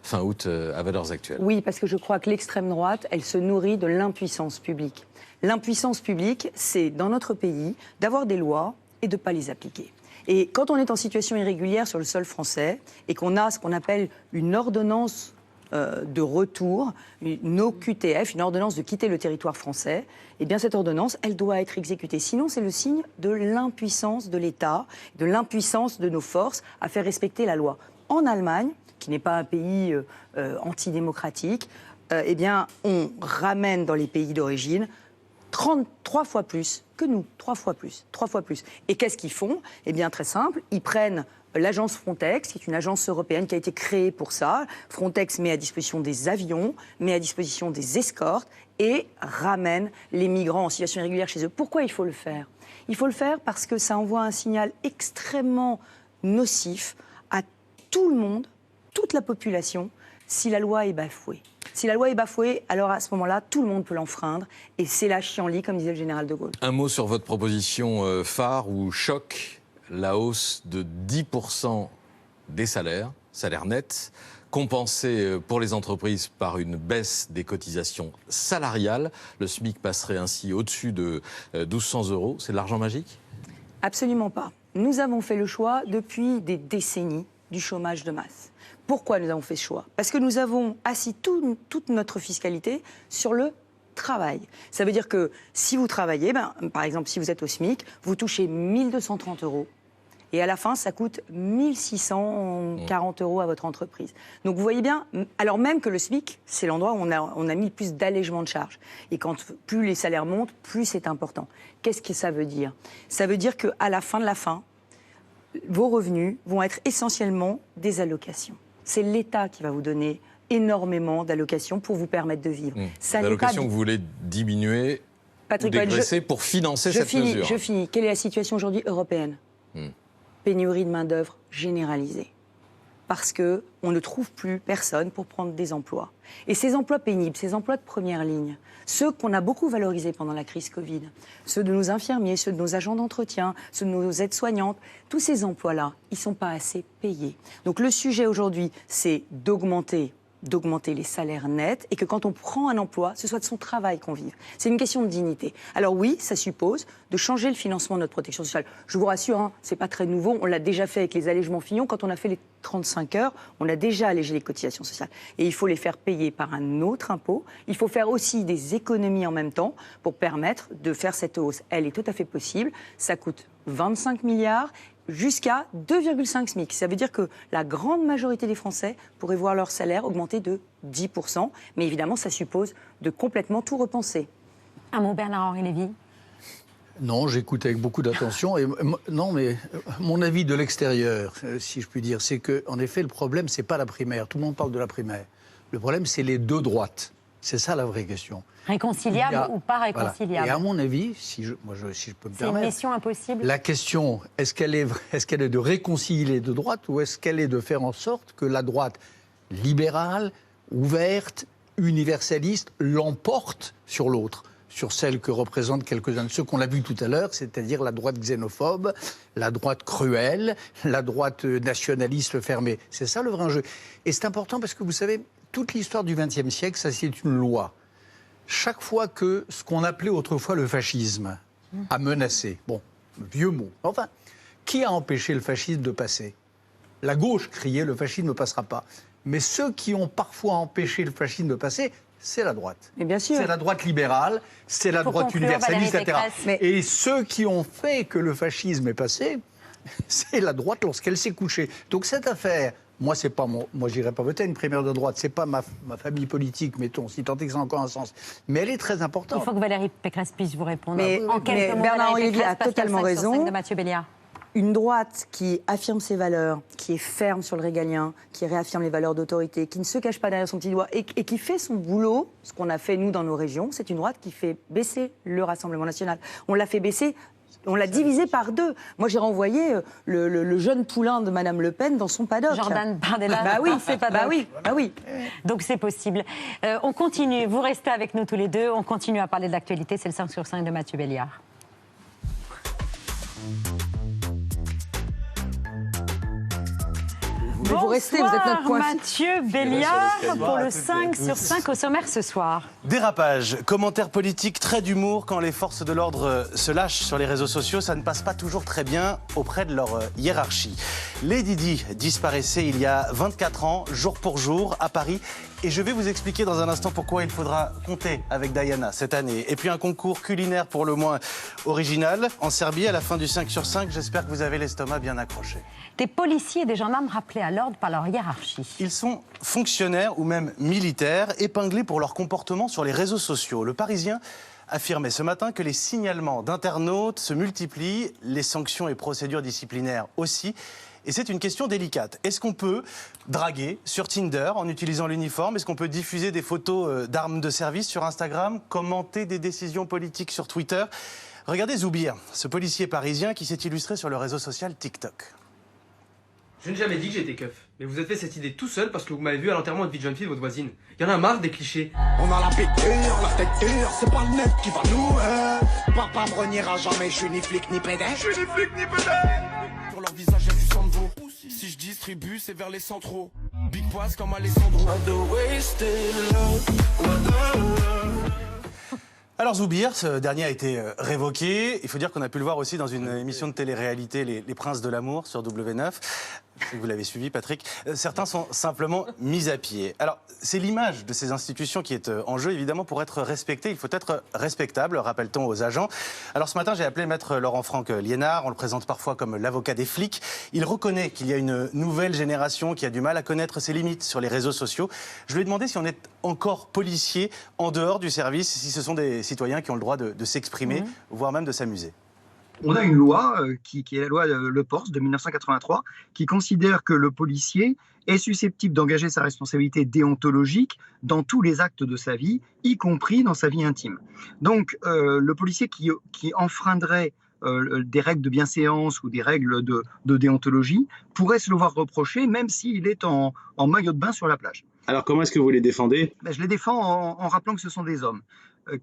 fin août à Valeurs Actuelles. Oui, parce que je crois que l'extrême droite, elle se nourrit de l'impuissance publique. L'impuissance publique, c'est dans notre pays d'avoir des lois et de ne pas les appliquer. Et quand on est en situation irrégulière sur le sol français et qu'on a ce qu'on appelle une ordonnance de retour, une OQTF, une ordonnance de quitter le territoire français, eh bien cette ordonnance, elle doit être exécutée. Sinon, c'est le signe de l'impuissance de l'État, de l'impuissance de nos forces à faire respecter la loi. En Allemagne, qui n'est pas un pays antidémocratique, eh bien, on ramène dans les pays d'origine 33 fois plus que nous, 3 fois plus. Et qu'est-ce qu'ils font? Eh bien, très simple, ils prennent l'agence Frontex, qui est une agence européenne qui a été créée pour ça. Frontex met à disposition des avions, met à disposition des escortes et ramène les migrants en situation irrégulière chez eux. Pourquoi il faut le faire? Il faut le faire parce que ça envoie un signal extrêmement nocif à tout le monde, toute la population, si la loi est bafouée. Si la loi est bafouée, alors à ce moment-là, tout le monde peut l'enfreindre. Et c'est la chienlit, comme disait le général de Gaulle. Un mot sur votre proposition phare ou choc, la hausse de 10% des salaires nets, compensée pour les entreprises par une baisse des cotisations salariales. Le SMIC passerait ainsi au-dessus de 1200 €. C'est de l'argent magique? Absolument pas. Nous avons fait le choix depuis des décennies du chômage de masse. Pourquoi nous avons fait ce choix? Parce que nous avons assis toute notre fiscalité sur le travail. Ça veut dire que si vous travaillez, par exemple, si vous êtes au SMIC, vous touchez 1230 €. Et à la fin, ça coûte 1640 € à votre entreprise. Donc vous voyez bien, alors même que le SMIC, c'est l'endroit où on a mis plus d'allègement de charges. Et quand plus les salaires montent, plus c'est important. Qu'est-ce que ça veut dire? Ça veut dire qu'à la fin de la fin, vos revenus vont être essentiellement des allocations. C'est l'État qui va vous donner énormément d'allocations pour vous permettre de vivre. L'allocation que vous voulez diminuer, ou dégraisser pour financer cette mesure. Je finis. Quelle est la situation aujourd'hui européenne? Pénurie de main-d'œuvre généralisée. Parce qu'on ne trouve plus personne pour prendre des emplois. Et ces emplois pénibles, ces emplois de première ligne, ceux qu'on a beaucoup valorisés pendant la crise Covid, ceux de nos infirmiers, ceux de nos agents d'entretien, ceux de nos aides-soignantes, tous ces emplois-là, ils ne sont pas assez payés. Donc le sujet aujourd'hui, c'est d'augmenter d'augmenter les salaires nets et que quand on prend un emploi, ce soit de son travail qu'on vive. C'est une question de dignité. Alors oui, ça suppose de changer le financement de notre protection sociale. Je vous rassure, hein, c'est pas très nouveau. On l'a déjà fait avec les allègements Fillon. Quand on a fait les 35 heures, on a déjà allégé les cotisations sociales. Et il faut les faire payer par un autre impôt. Il faut faire aussi des économies en même temps pour permettre de faire cette hausse. Elle est tout à fait possible. Ça coûte 25 milliards jusqu'à 2,5 SMIC. Ça veut dire que la grande majorité des Français pourraient voir leur salaire augmenter de 10%. Mais évidemment, ça suppose de complètement tout repenser. Un mot, Bernard-Henri Lévy. Non, j'écoute avec beaucoup d'attention. Non, mais mon avis de l'extérieur, si je puis dire, c'est qu'en effet, le problème, c'est pas la primaire. Tout le monde parle de la primaire. Le problème, c'est les deux droites. C'est ça la vraie question. Réconciliable ou pas réconciliable. Voilà. Et à mon avis, si je peux me permettre... C'est une mission impossible. La question, est-ce qu'elle est de réconcilier les deux droites ou est-ce qu'elle est de faire en sorte que la droite libérale, ouverte, universaliste, l'emporte sur l'autre, sur celle que représentent quelques-uns de ceux qu'on a vus tout à l'heure, c'est-à-dire la droite xénophobe, la droite cruelle, la droite nationaliste fermée. C'est ça le vrai enjeu. Et c'est important parce que vous savez, toute l'histoire du XXe siècle, ça c'est une loi. Chaque fois que ce qu'on appelait autrefois le fascisme a menacé, bon, vieux mot, enfin, qui a empêché le fascisme de passer? La gauche criait le fascisme ne passera pas. Mais ceux qui ont parfois empêché le fascisme de passer, c'est la droite. Mais bien sûr. C'est la droite libérale, c'est la droite universaliste, etc. Et ceux qui ont fait que le fascisme est passé, c'est la droite lorsqu'elle s'est couchée. Donc cette affaire, moi j'irai pas voter à une primaire de droite, c'est pas ma famille politique, mettons, si tant est que ça a encore un sens. Mais elle est très importante. Il faut que Valérie Pécresse puisse vous répondre. Mais Bernard-Henri Lévy a totalement raison. De Mathieu Béliard. Une droite qui affirme ses valeurs, qui est ferme sur le régalien, qui réaffirme les valeurs d'autorité, qui ne se cache pas derrière son petit doigt et qui fait son boulot, ce qu'on a fait nous dans nos régions, c'est une droite qui fait baisser le Rassemblement national. On l'a fait baisser. On l'a divisé par deux. Moi, j'ai renvoyé le jeune poulain de Madame Le Pen dans son paddock. Jordan Bardella. Bah oui, c'est paddock. Bah oui. Donc c'est possible. On continue. Vous restez avec nous tous les deux. On continue à parler de l'actualité. C'est le 5 sur 5 de Mathieu Béliard. Mais vous restez, vous êtes notre point. Mathieu Béliard pour le 5 sur 5 au sommaire ce soir. Dérapage, commentaires politiques, trait d'humour quand les forces de l'ordre se lâchent sur les réseaux sociaux, ça ne passe pas toujours très bien auprès de leur hiérarchie. Lady Di disparaissait il y a 24 ans, jour pour jour, à Paris. Et je vais vous expliquer dans un instant pourquoi il faudra compter avec Diana cette année. Et puis un concours culinaire pour le moins original en Serbie à la fin du 5 sur 5. J'espère que vous avez l'estomac bien accroché. Des policiers et des gendarmes rappelés à l'ordre par leur hiérarchie. Ils sont fonctionnaires ou même militaires, épinglés pour leur comportement sur les réseaux sociaux. Le Parisien affirmait ce matin que les signalements d'internautes se multiplient, les sanctions et procédures disciplinaires aussi. Et c'est une question délicate. Est-ce qu'on peut draguer sur Tinder en utilisant l'uniforme? Est-ce qu'on peut diffuser des photos d'armes de service sur Instagram? Commenter des décisions politiques sur Twitter? Regardez Zoubir, ce policier parisien qui s'est illustré sur le réseau social TikTok. Je n'ai jamais dit que j'étais keuf. Mais vous avez fait cette idée tout seul parce que vous m'avez vu à l'enterrement de vie de jeune fille de votre voisine. Il y en a marre des clichés. On a la piqûre, la tête dure, c'est pas le net qui va nous Papa me reniera jamais, je suis ni flic ni pédé. Je suis ni flic ni pédé. Sur leur visage y'a du sang de veau. Si je distribue, c'est vers les centraux. Big Boss comme Alessandro. Alors Zoubir, ce dernier a été révoqué. Il faut dire qu'on a pu le voir aussi dans une émission de télé-réalité, Les Princes de l'amour sur W9. Si vous l'avez suivi, Patrick. Certains sont simplement mis à pied. Alors, c'est l'image de ces institutions qui est en jeu. Évidemment, pour être respecté, il faut être respectable, rappelle-t-on aux agents. Alors ce matin, j'ai appelé maître Laurent-Franck Liénard. On le présente parfois comme l'avocat des flics. Il reconnaît qu'il y a une nouvelle génération qui a du mal à connaître ses limites sur les réseaux sociaux. Je lui ai demandé si on est encore policier en dehors du service, si ce sont des citoyens qui ont le droit de s'exprimer, voire même de s'amuser. On a une loi qui est la loi Le Pors de 1983 qui considère que le policier est susceptible d'engager sa responsabilité déontologique dans tous les actes de sa vie, y compris dans sa vie intime. Donc le policier qui enfreindrait des règles de bienséance ou des règles de déontologie pourrait se le voir reprocher même s'il est en maillot de bain sur la plage. Alors comment est-ce que vous les défendez? Je les défends en rappelant que ce sont des hommes.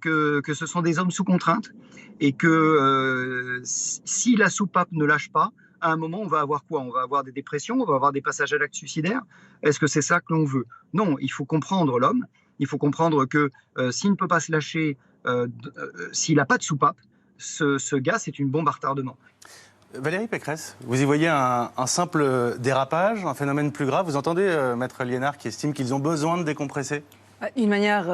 Que ce sont des hommes sous contrainte et que si la soupape ne lâche pas, à un moment, on va avoir quoi? On va avoir des dépressions, on va avoir des passages à l'acte suicidaire. Est-ce que c'est ça que l'on veut? Non, il faut comprendre l'homme. Il faut comprendre que s'il ne peut pas se lâcher, s'il n'a pas de soupape, ce gars, c'est une bombe à retardement. Valérie Pécresse, vous y voyez un simple dérapage, un phénomène plus grave. Vous entendez Maître Liénard qui estime qu'ils ont besoin de décompresser? D'une manière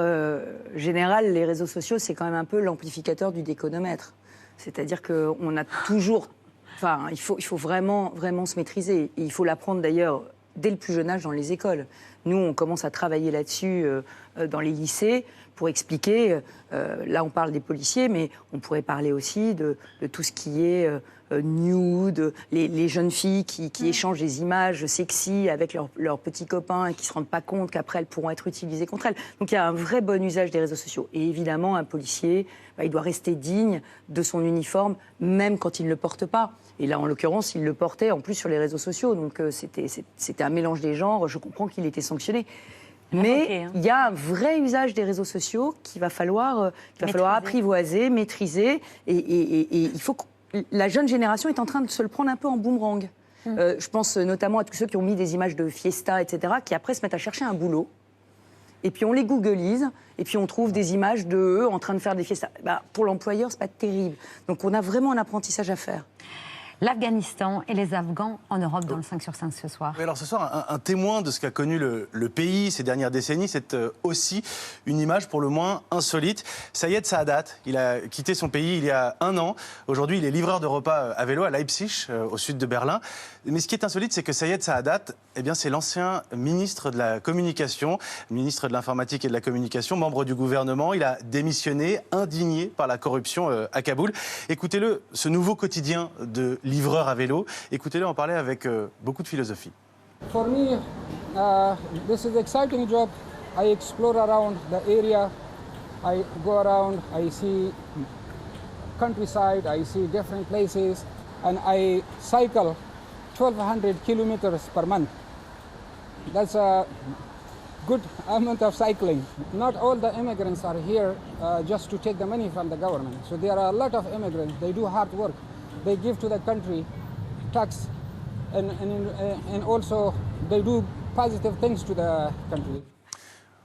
générale, les réseaux sociaux, c'est quand même un peu l'amplificateur du déconomètre. C'est-à-dire qu'on a toujours... Enfin, il faut vraiment se maîtriser. Et il faut l'apprendre d'ailleurs dès le plus jeune âge dans les écoles. Nous, on commence à travailler là-dessus dans les lycées pour expliquer, là on parle des policiers, mais on pourrait parler aussi de tout ce qui est nude, les jeunes filles qui échangent des images sexy avec leurs petits copains et qui ne se rendent pas compte qu'après elles pourront être utilisées contre elles. Donc il y a un vrai bon usage des réseaux sociaux. Et évidemment, un policier, il doit rester digne de son uniforme, même quand il ne le porte pas. Et là, en l'occurrence, il le portait en plus sur les réseaux sociaux. Donc c'était un mélange des genres. Je comprends qu'il était sanctionné. Mais il y a un vrai usage des réseaux sociaux qu'il va falloir apprivoiser, maîtriser. Et il faut que la jeune génération est en train de se le prendre un peu en boomerang. Je pense notamment à tous ceux qui ont mis des images de fiesta, etc., qui après se mettent à chercher un boulot. Et puis on les googlise, et puis on trouve des images d'eux en train de faire des fiestas. Pour l'employeur, c'est pas terrible. Donc on a vraiment un apprentissage à faire. L'Afghanistan et les Afghans en Europe dans le 5 sur 5 ce soir. Oui, alors ce soir, un témoin de ce qu'a connu le pays ces dernières décennies, c'est aussi une image pour le moins insolite. Sayed Saadat, il a quitté son pays il y a 1 an. Aujourd'hui, il est livreur de repas à vélo à Leipzig, au sud de Berlin. Mais ce qui est insolite, c'est que Sayed Saadat, c'est l'ancien ministre de la Communication, ministre de l'Informatique et de la Communication, membre du gouvernement. Il a démissionné, indigné par la corruption à Kaboul. Écoutez-le, ce nouveau quotidien de livreur à vélo. Écoutez-le en parler avec beaucoup de philosophie. For me, this is an exciting job. I explore around the area. I go around, I see countryside, I see different places, and I cycle 1,200 kilometers per month. That's a good amount of cycling. Not all the immigrants are here just to take the money from the government. So there are a lot of immigrants. They do hard work. They give to the country tax and also they do positive things to the country.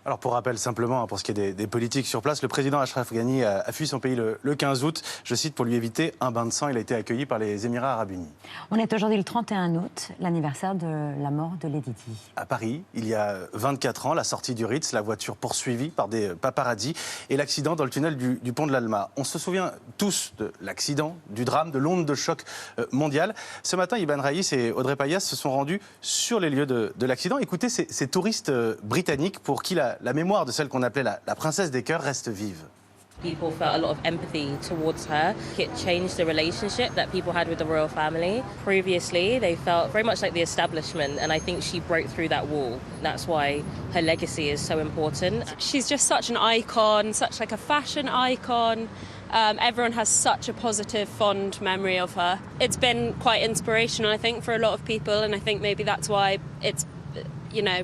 Alors pour rappel simplement, pour ce qui est des politiques sur place, le président Ashraf Ghani a fui son pays le 15 août, je cite, pour lui éviter un bain de sang. Il a été accueilli par les Émirats Arabes Unis. On est aujourd'hui le 31 août, l'anniversaire de la mort de Lady Di. À Paris, il y a 24 ans, la sortie du Ritz, la voiture poursuivie par des paparazzis et l'accident dans le tunnel du pont de l'Alma. On se souvient tous de l'accident, du drame, de l'onde de choc mondiale. Ce matin, Iban Raïs et Audrey Payas se sont rendus sur les lieux de l'accident. Écoutez ces touristes britanniques pour qui la mémoire de celle qu'on appelait la princesse des cœurs reste vive. People felt a lot of empathy towards her. It changed the relationship that people had with the royal family. Previously, they felt very much like the establishment, and I think she broke through that wall. That's why her legacy is so important. She's just such an icon, such like a fashion icon. Everyone has such a positive, fond memory of her. It's been quite inspirational, I think, for a lot of people, and I think maybe that's why it's,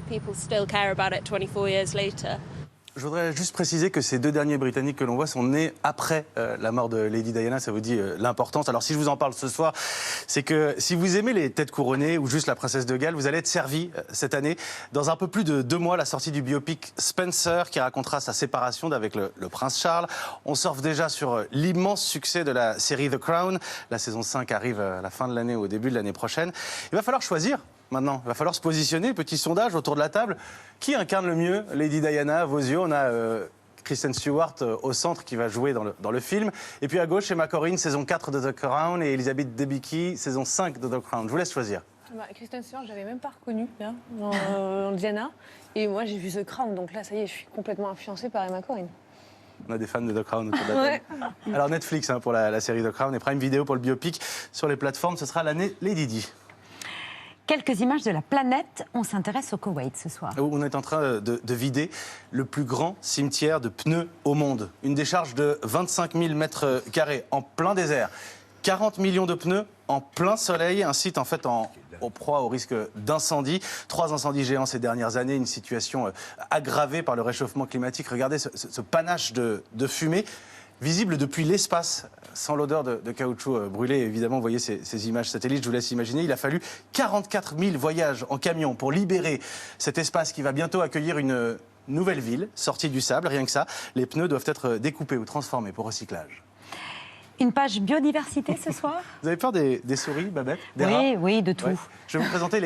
people still care about it 24 years later. Je voudrais juste préciser que ces 2 derniers Britanniques que l'on voit sont nés après la mort de Lady Diana, ça vous dit l'importance. Alors si je vous en parle ce soir, c'est que si vous aimez les têtes couronnées ou juste la princesse de Galles, vous allez être servi cette année dans un peu plus de 2 mois, la sortie du biopic Spencer qui racontera sa séparation d'avec le prince Charles. On surfe déjà sur l'immense succès de la série The Crown. La saison 5 arrive à la fin de l'année ou au début de l'année prochaine. Il va falloir choisir. Maintenant, il va falloir se positionner. Petit sondage autour de la table. Qui incarne le mieux Lady Diana à vos yeux? On a Kristen Stewart au centre qui va jouer dans le film. Et puis à gauche, Emma Corrin, saison 4 de The Crown, et Elizabeth Debicki, saison 5 de The Crown. Je vous laisse choisir. Kristen Stewart, je n'avais même pas reconnu en Diana. Et moi, j'ai vu The Crown. Donc là, ça y est, je suis complètement influencée par Emma Corrin. On a des fans de The Crown autour de la table. Alors Netflix pour la série The Crown et Prime Video pour le biopic sur les plateformes. Ce sera l'année Lady Di. Quelques images de la planète. On s'intéresse au Koweït ce soir. On est en train de vider le plus grand cimetière de pneus au monde. Une décharge de 25 000 mètres carrés en plein désert. 40 millions de pneus en plein soleil. Un site en fait en proie au risque d'incendie. 3 incendies géants ces dernières années. Une situation aggravée par le réchauffement climatique. Regardez ce panache de fumée. visible depuis l'espace, sans l'odeur de caoutchouc brûlé. Évidemment, vous voyez ces images satellites, je vous laisse imaginer. Il a fallu 44 000 voyages en camion pour libérer cet espace qui va bientôt accueillir une nouvelle ville, sortie du sable, rien que ça. Les pneus doivent être découpés ou transformés pour recyclage. Une page biodiversité ce soir? Vous avez peur des souris, Babette? Des Oui, rats? oui, de tout. Ouais. Je vais vous présenter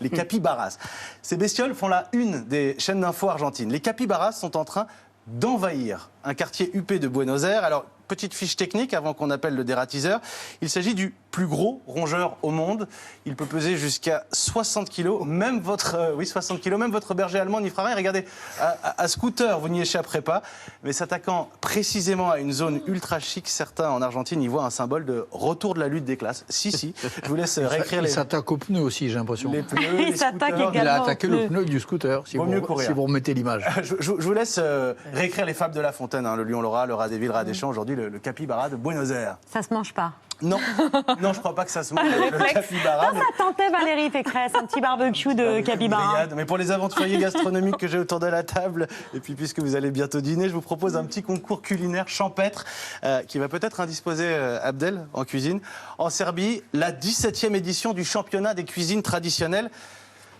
les capybaras. Ces bestioles font la une des chaînes d'infos argentines. Les capybaras sont en train d'envahir un quartier huppé de Buenos Aires. Alors, petite fiche technique avant qu'on appelle le dératiseur. Il s'agit du plus gros rongeur au monde. Il peut peser jusqu'à 60 kilos. Même votre, 60 kilos. Même votre berger allemand n'y fera rien. Regardez, à scooter, vous n'y échapperez pas. Mais s'attaquant précisément à une zone ultra chic, certains en Argentine y voient un symbole de retour de la lutte des classes. Si. Je vous laisse réécrire Il s'attaque aux pneus aussi, j'ai l'impression. Les pneus, Il les s'attaque scooters. également. Il a attaqué le pneu du scooter, si vous remettez l'image. Je vous laisse réécrire les fables de La Fontaine. Le lion, le rat des villes, rat des champs. Aujourd'hui, le capybara de Buenos Aires. Ça se mange pas? Non, je crois pas que ça se mange, le capybara. Non, ça tentait Valérie Pécresse, un petit barbecue de capybara. Mais pour les aventuriers gastronomiques que j'ai autour de la table, et puis puisque vous allez bientôt dîner, je vous propose un petit concours culinaire champêtre qui va peut-être indisposer Abdel en cuisine. En Serbie, la 17e édition du championnat des cuisines traditionnelles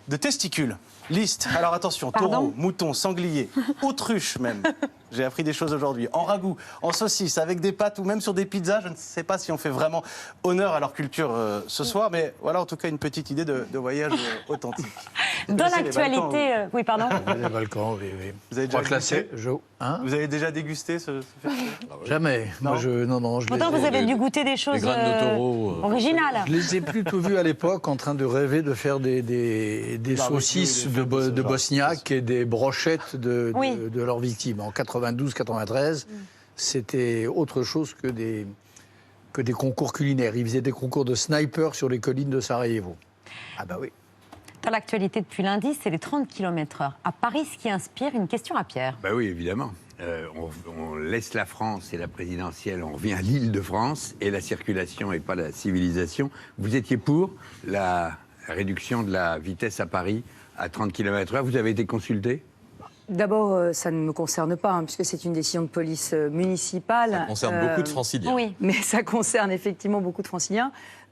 de testicules. Liste, alors attention, taureau, mouton, sanglier, autruche même. J'ai appris des choses aujourd'hui. En ragoût, en saucisse, avec des pâtes ou même sur des pizzas. Je ne sais pas si on fait vraiment honneur à leur culture ce soir, mais voilà en tout cas une petite idée de voyage authentique. Dans l'actualité, oui, pardon. Les Balkans, oui. Vous avez déjà dégusté Vous avez déjà dégusté ce festival? Jamais. Non. Non. Pourtant, vous avez dû goûter des choses originales. Je les ai plutôt vus à l'époque en train de rêver de faire des saucisses de Bosniaque et des brochettes de leurs victimes. En 92-93, c'était autre chose que des concours culinaires. Ils faisaient des concours de snipers sur les collines de Sarajevo. Ah bah oui. Dans l'actualité depuis lundi, c'est les 30 km/h. À Paris, ce qui inspire une question à Pierre. Bah oui, évidemment. On laisse la France et la présidentielle, on revient à l'Île-de-France et la circulation et pas la civilisation. Vous étiez pour la réduction de la vitesse à Paris à 30 km/h. Vous avez été consulté? D'abord, ça ne me concerne pas, puisque c'est une décision de police municipale. Ça concerne beaucoup de Franciliens. Oui, mais ça concerne effectivement beaucoup de Franciliens.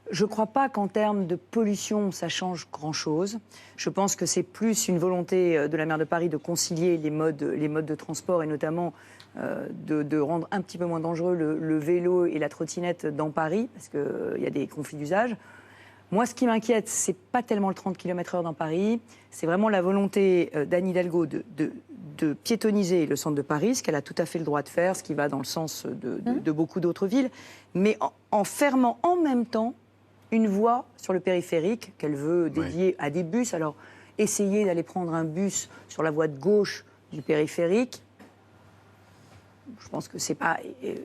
Je ne crois pas qu'en termes de pollution, ça change grand-chose. Je pense que c'est plus une volonté de la maire de Paris de concilier les modes de transport et notamment de rendre un petit peu moins dangereux le vélo et la trottinette dans Paris, parce qu'il y a des conflits d'usage. Moi, ce qui m'inquiète, c'est pas tellement le 30 km/h dans Paris, c'est vraiment la volonté d'Anne Hidalgo de piétoniser le centre de Paris, ce qu'elle a tout à fait le droit de faire, ce qui va dans le sens de beaucoup d'autres villes, mais en fermant en même temps une voie sur le périphérique qu'elle veut dédier à des bus. Alors, essayer d'aller prendre un bus sur la voie de gauche du périphérique, je pense que c'est pas...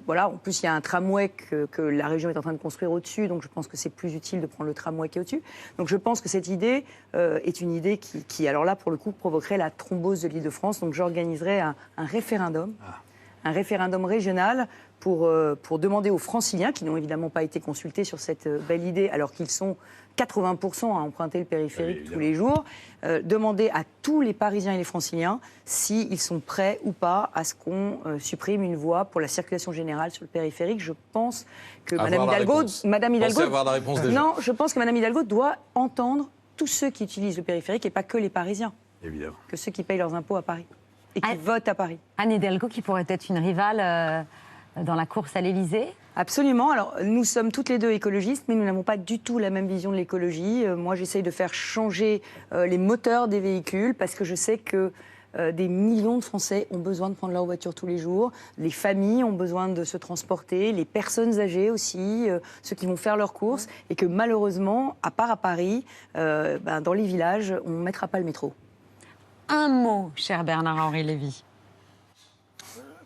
Voilà, en plus, il y a un tramway que la région est en train de construire au-dessus, donc je pense que c'est plus utile de prendre le tramway qui est au-dessus. Donc je pense que cette idée est une idée qui, alors là, pour le coup, provoquerait la thrombose de l'Île-de-France. Donc j'organiserai un référendum, un référendum régional pour demander aux Franciliens, qui n'ont évidemment pas été consultés sur cette belle idée, alors qu'ils sont 80% à emprunter le périphérique tous les jours, demander à tous les Parisiens et les Franciliens s'ils sont prêts ou pas à ce qu'on supprime une voie pour la circulation générale sur le périphérique. Je pense que Madame Hidalgo... Pensez avoir la réponse déjà. Non, je pense que Madame Hidalgo doit entendre tous ceux qui utilisent le périphérique et pas que les Parisiens. Évidemment. Que ceux qui payent leurs impôts à Paris et qui votent à Paris. Anne Hidalgo qui pourrait être une rivale dans la course à l'Élysée? Absolument. Alors, nous sommes toutes les deux écologistes, mais nous n'avons pas du tout la même vision de l'écologie. Moi, j'essaye de faire changer les moteurs des véhicules parce que je sais que des millions de Français ont besoin de prendre leur voiture tous les jours. Les familles ont besoin de se transporter, les personnes âgées aussi, ceux qui vont faire leurs courses. Et que malheureusement, à part à Paris, dans les villages, on ne mettra pas le métro. Un mot, cher Bernard-Henri Lévy.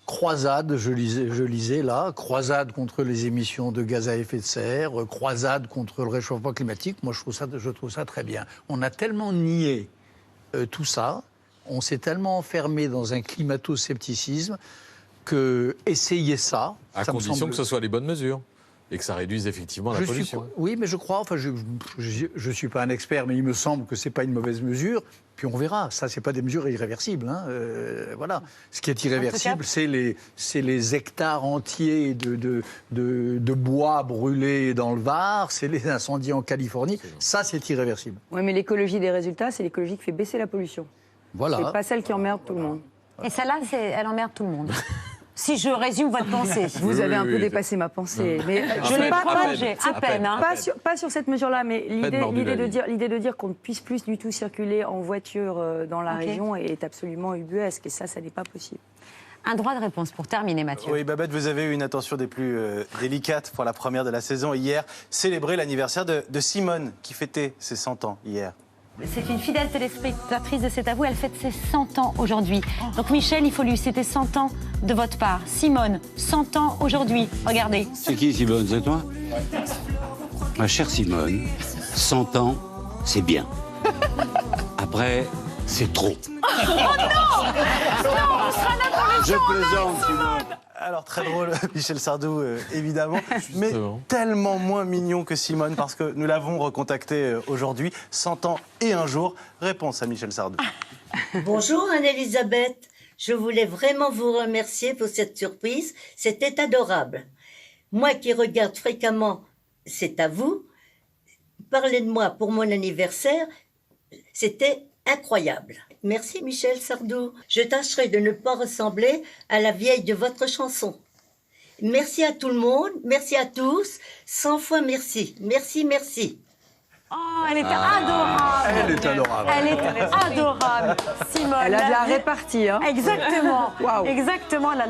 Croisade, je lisais là, croisade contre les émissions de gaz à effet de serre, croisade contre le réchauffement climatique. Moi, je trouve ça très bien. On a tellement nié tout ça, on s'est tellement enfermé dans un climato-scepticisme que essayer ça... À condition que ce soit les bonnes mesures. et que ça réduise effectivement la pollution. Oui, mais je crois, enfin, je ne suis pas un expert, mais il me semble que ce n'est pas une mauvaise mesure. Puis on verra. Ça, ce n'est pas des mesures irréversibles. Hein. Voilà. Ce qui est irréversible, c'est les hectares entiers de bois brûlés dans le Var, c'est les incendies en Californie. Ça, c'est irréversible. Oui, mais l'écologie des résultats, c'est l'écologie qui fait baisser la pollution. Voilà. C'est pas celle qui emmerde tout le monde. Et celle-là, elle emmerde tout le monde. Si je résume votre pensée. Vous avez un peu dépassé ma pensée. Mais je l'ai pas partagée, à peine. Hein. Pas sur cette mesure-là, mais l'idée de dire qu'on ne puisse plus du tout circuler en voiture dans la région est absolument ubuesque. Et ça n'est pas possible. Un droit de réponse pour terminer, Mathieu. Oui, Babette, vous avez eu une attention des plus délicates pour la première de la saison hier. Célébrer l'anniversaire de Simone, qui fêtait ses 100 ans hier. C'est une fidèle téléspectatrice de C'est à vous, elle fête ses 100 ans aujourd'hui. Donc Michel, il faut lui citer 100 ans de votre part. Simone, 100 ans aujourd'hui, regardez. C'est qui Simone, c'est toi? Ma chère Simone, 100 ans, c'est bien. Après, c'est trop. Oh non! Non, on sera là pour les gens. Je plaisante, Simone. Alors, très drôle, Michel Sardou, évidemment, mais tellement moins mignon que Simone, parce que nous l'avons recontacté aujourd'hui, 100 ans et un jour. Réponse à Michel Sardou. Bonjour Anne-Elisabeth, je voulais vraiment vous remercier pour cette surprise, c'était adorable. Moi qui regarde fréquemment C'est à vous, parler de moi pour mon anniversaire, c'était incroyable. Merci Michel Sardou. Je tâcherai de ne pas ressembler à la vieille de votre chanson. Merci à tout le monde, merci à tous, 100 fois merci. Merci, merci. Oh, elle est adorable. Elle est adorable. Elle est adorable, Simone. Elle a de la répartie, hein. Exactement. Wow. Exactement, elle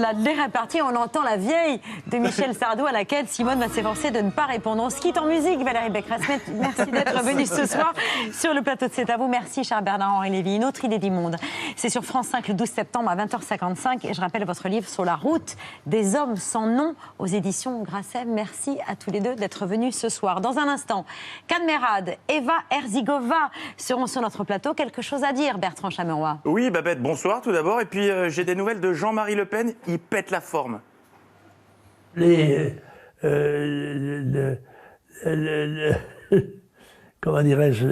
a de la répartie. On entend la vieille de Michel Sardou à laquelle Simone va s'efforcer de ne pas répondre. On se quitte en musique, Valérie Becquerel. Merci d'être venue ce soir sur le plateau de C'est à vous. Merci, cher Bernard-Henri Lévy. Une autre idée du monde. C'est sur France 5 le 12 septembre à 20h55. Et je rappelle votre livre Sur la route des hommes sans nom aux éditions Grasset. Merci à tous les deux d'être venus ce soir. Dans un instant, Merad, Eva Herzigova seront sur notre plateau. Quelque chose à dire, Bertrand Chameroy? Oui, Babette, bonsoir tout d'abord. Et puis, j'ai des nouvelles de Jean-Marie Le Pen. Il pète la forme. Comment dirais-je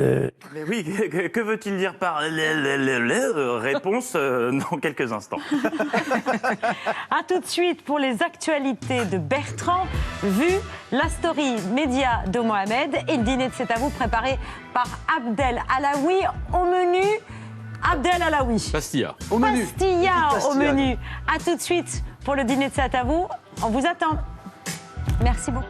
Mais oui, que veut-il dire par réponse dans quelques instants. A tout de suite pour les actualités de Bertrand, vu la story média de Mohamed et le dîner de C'est à vous préparé par Abdel Alaoui au menu. Abdel Alaoui. Pastilla. Au menu. Pastilla au menu. A tout de suite pour le dîner de C'est à vous. On vous attend. Merci beaucoup.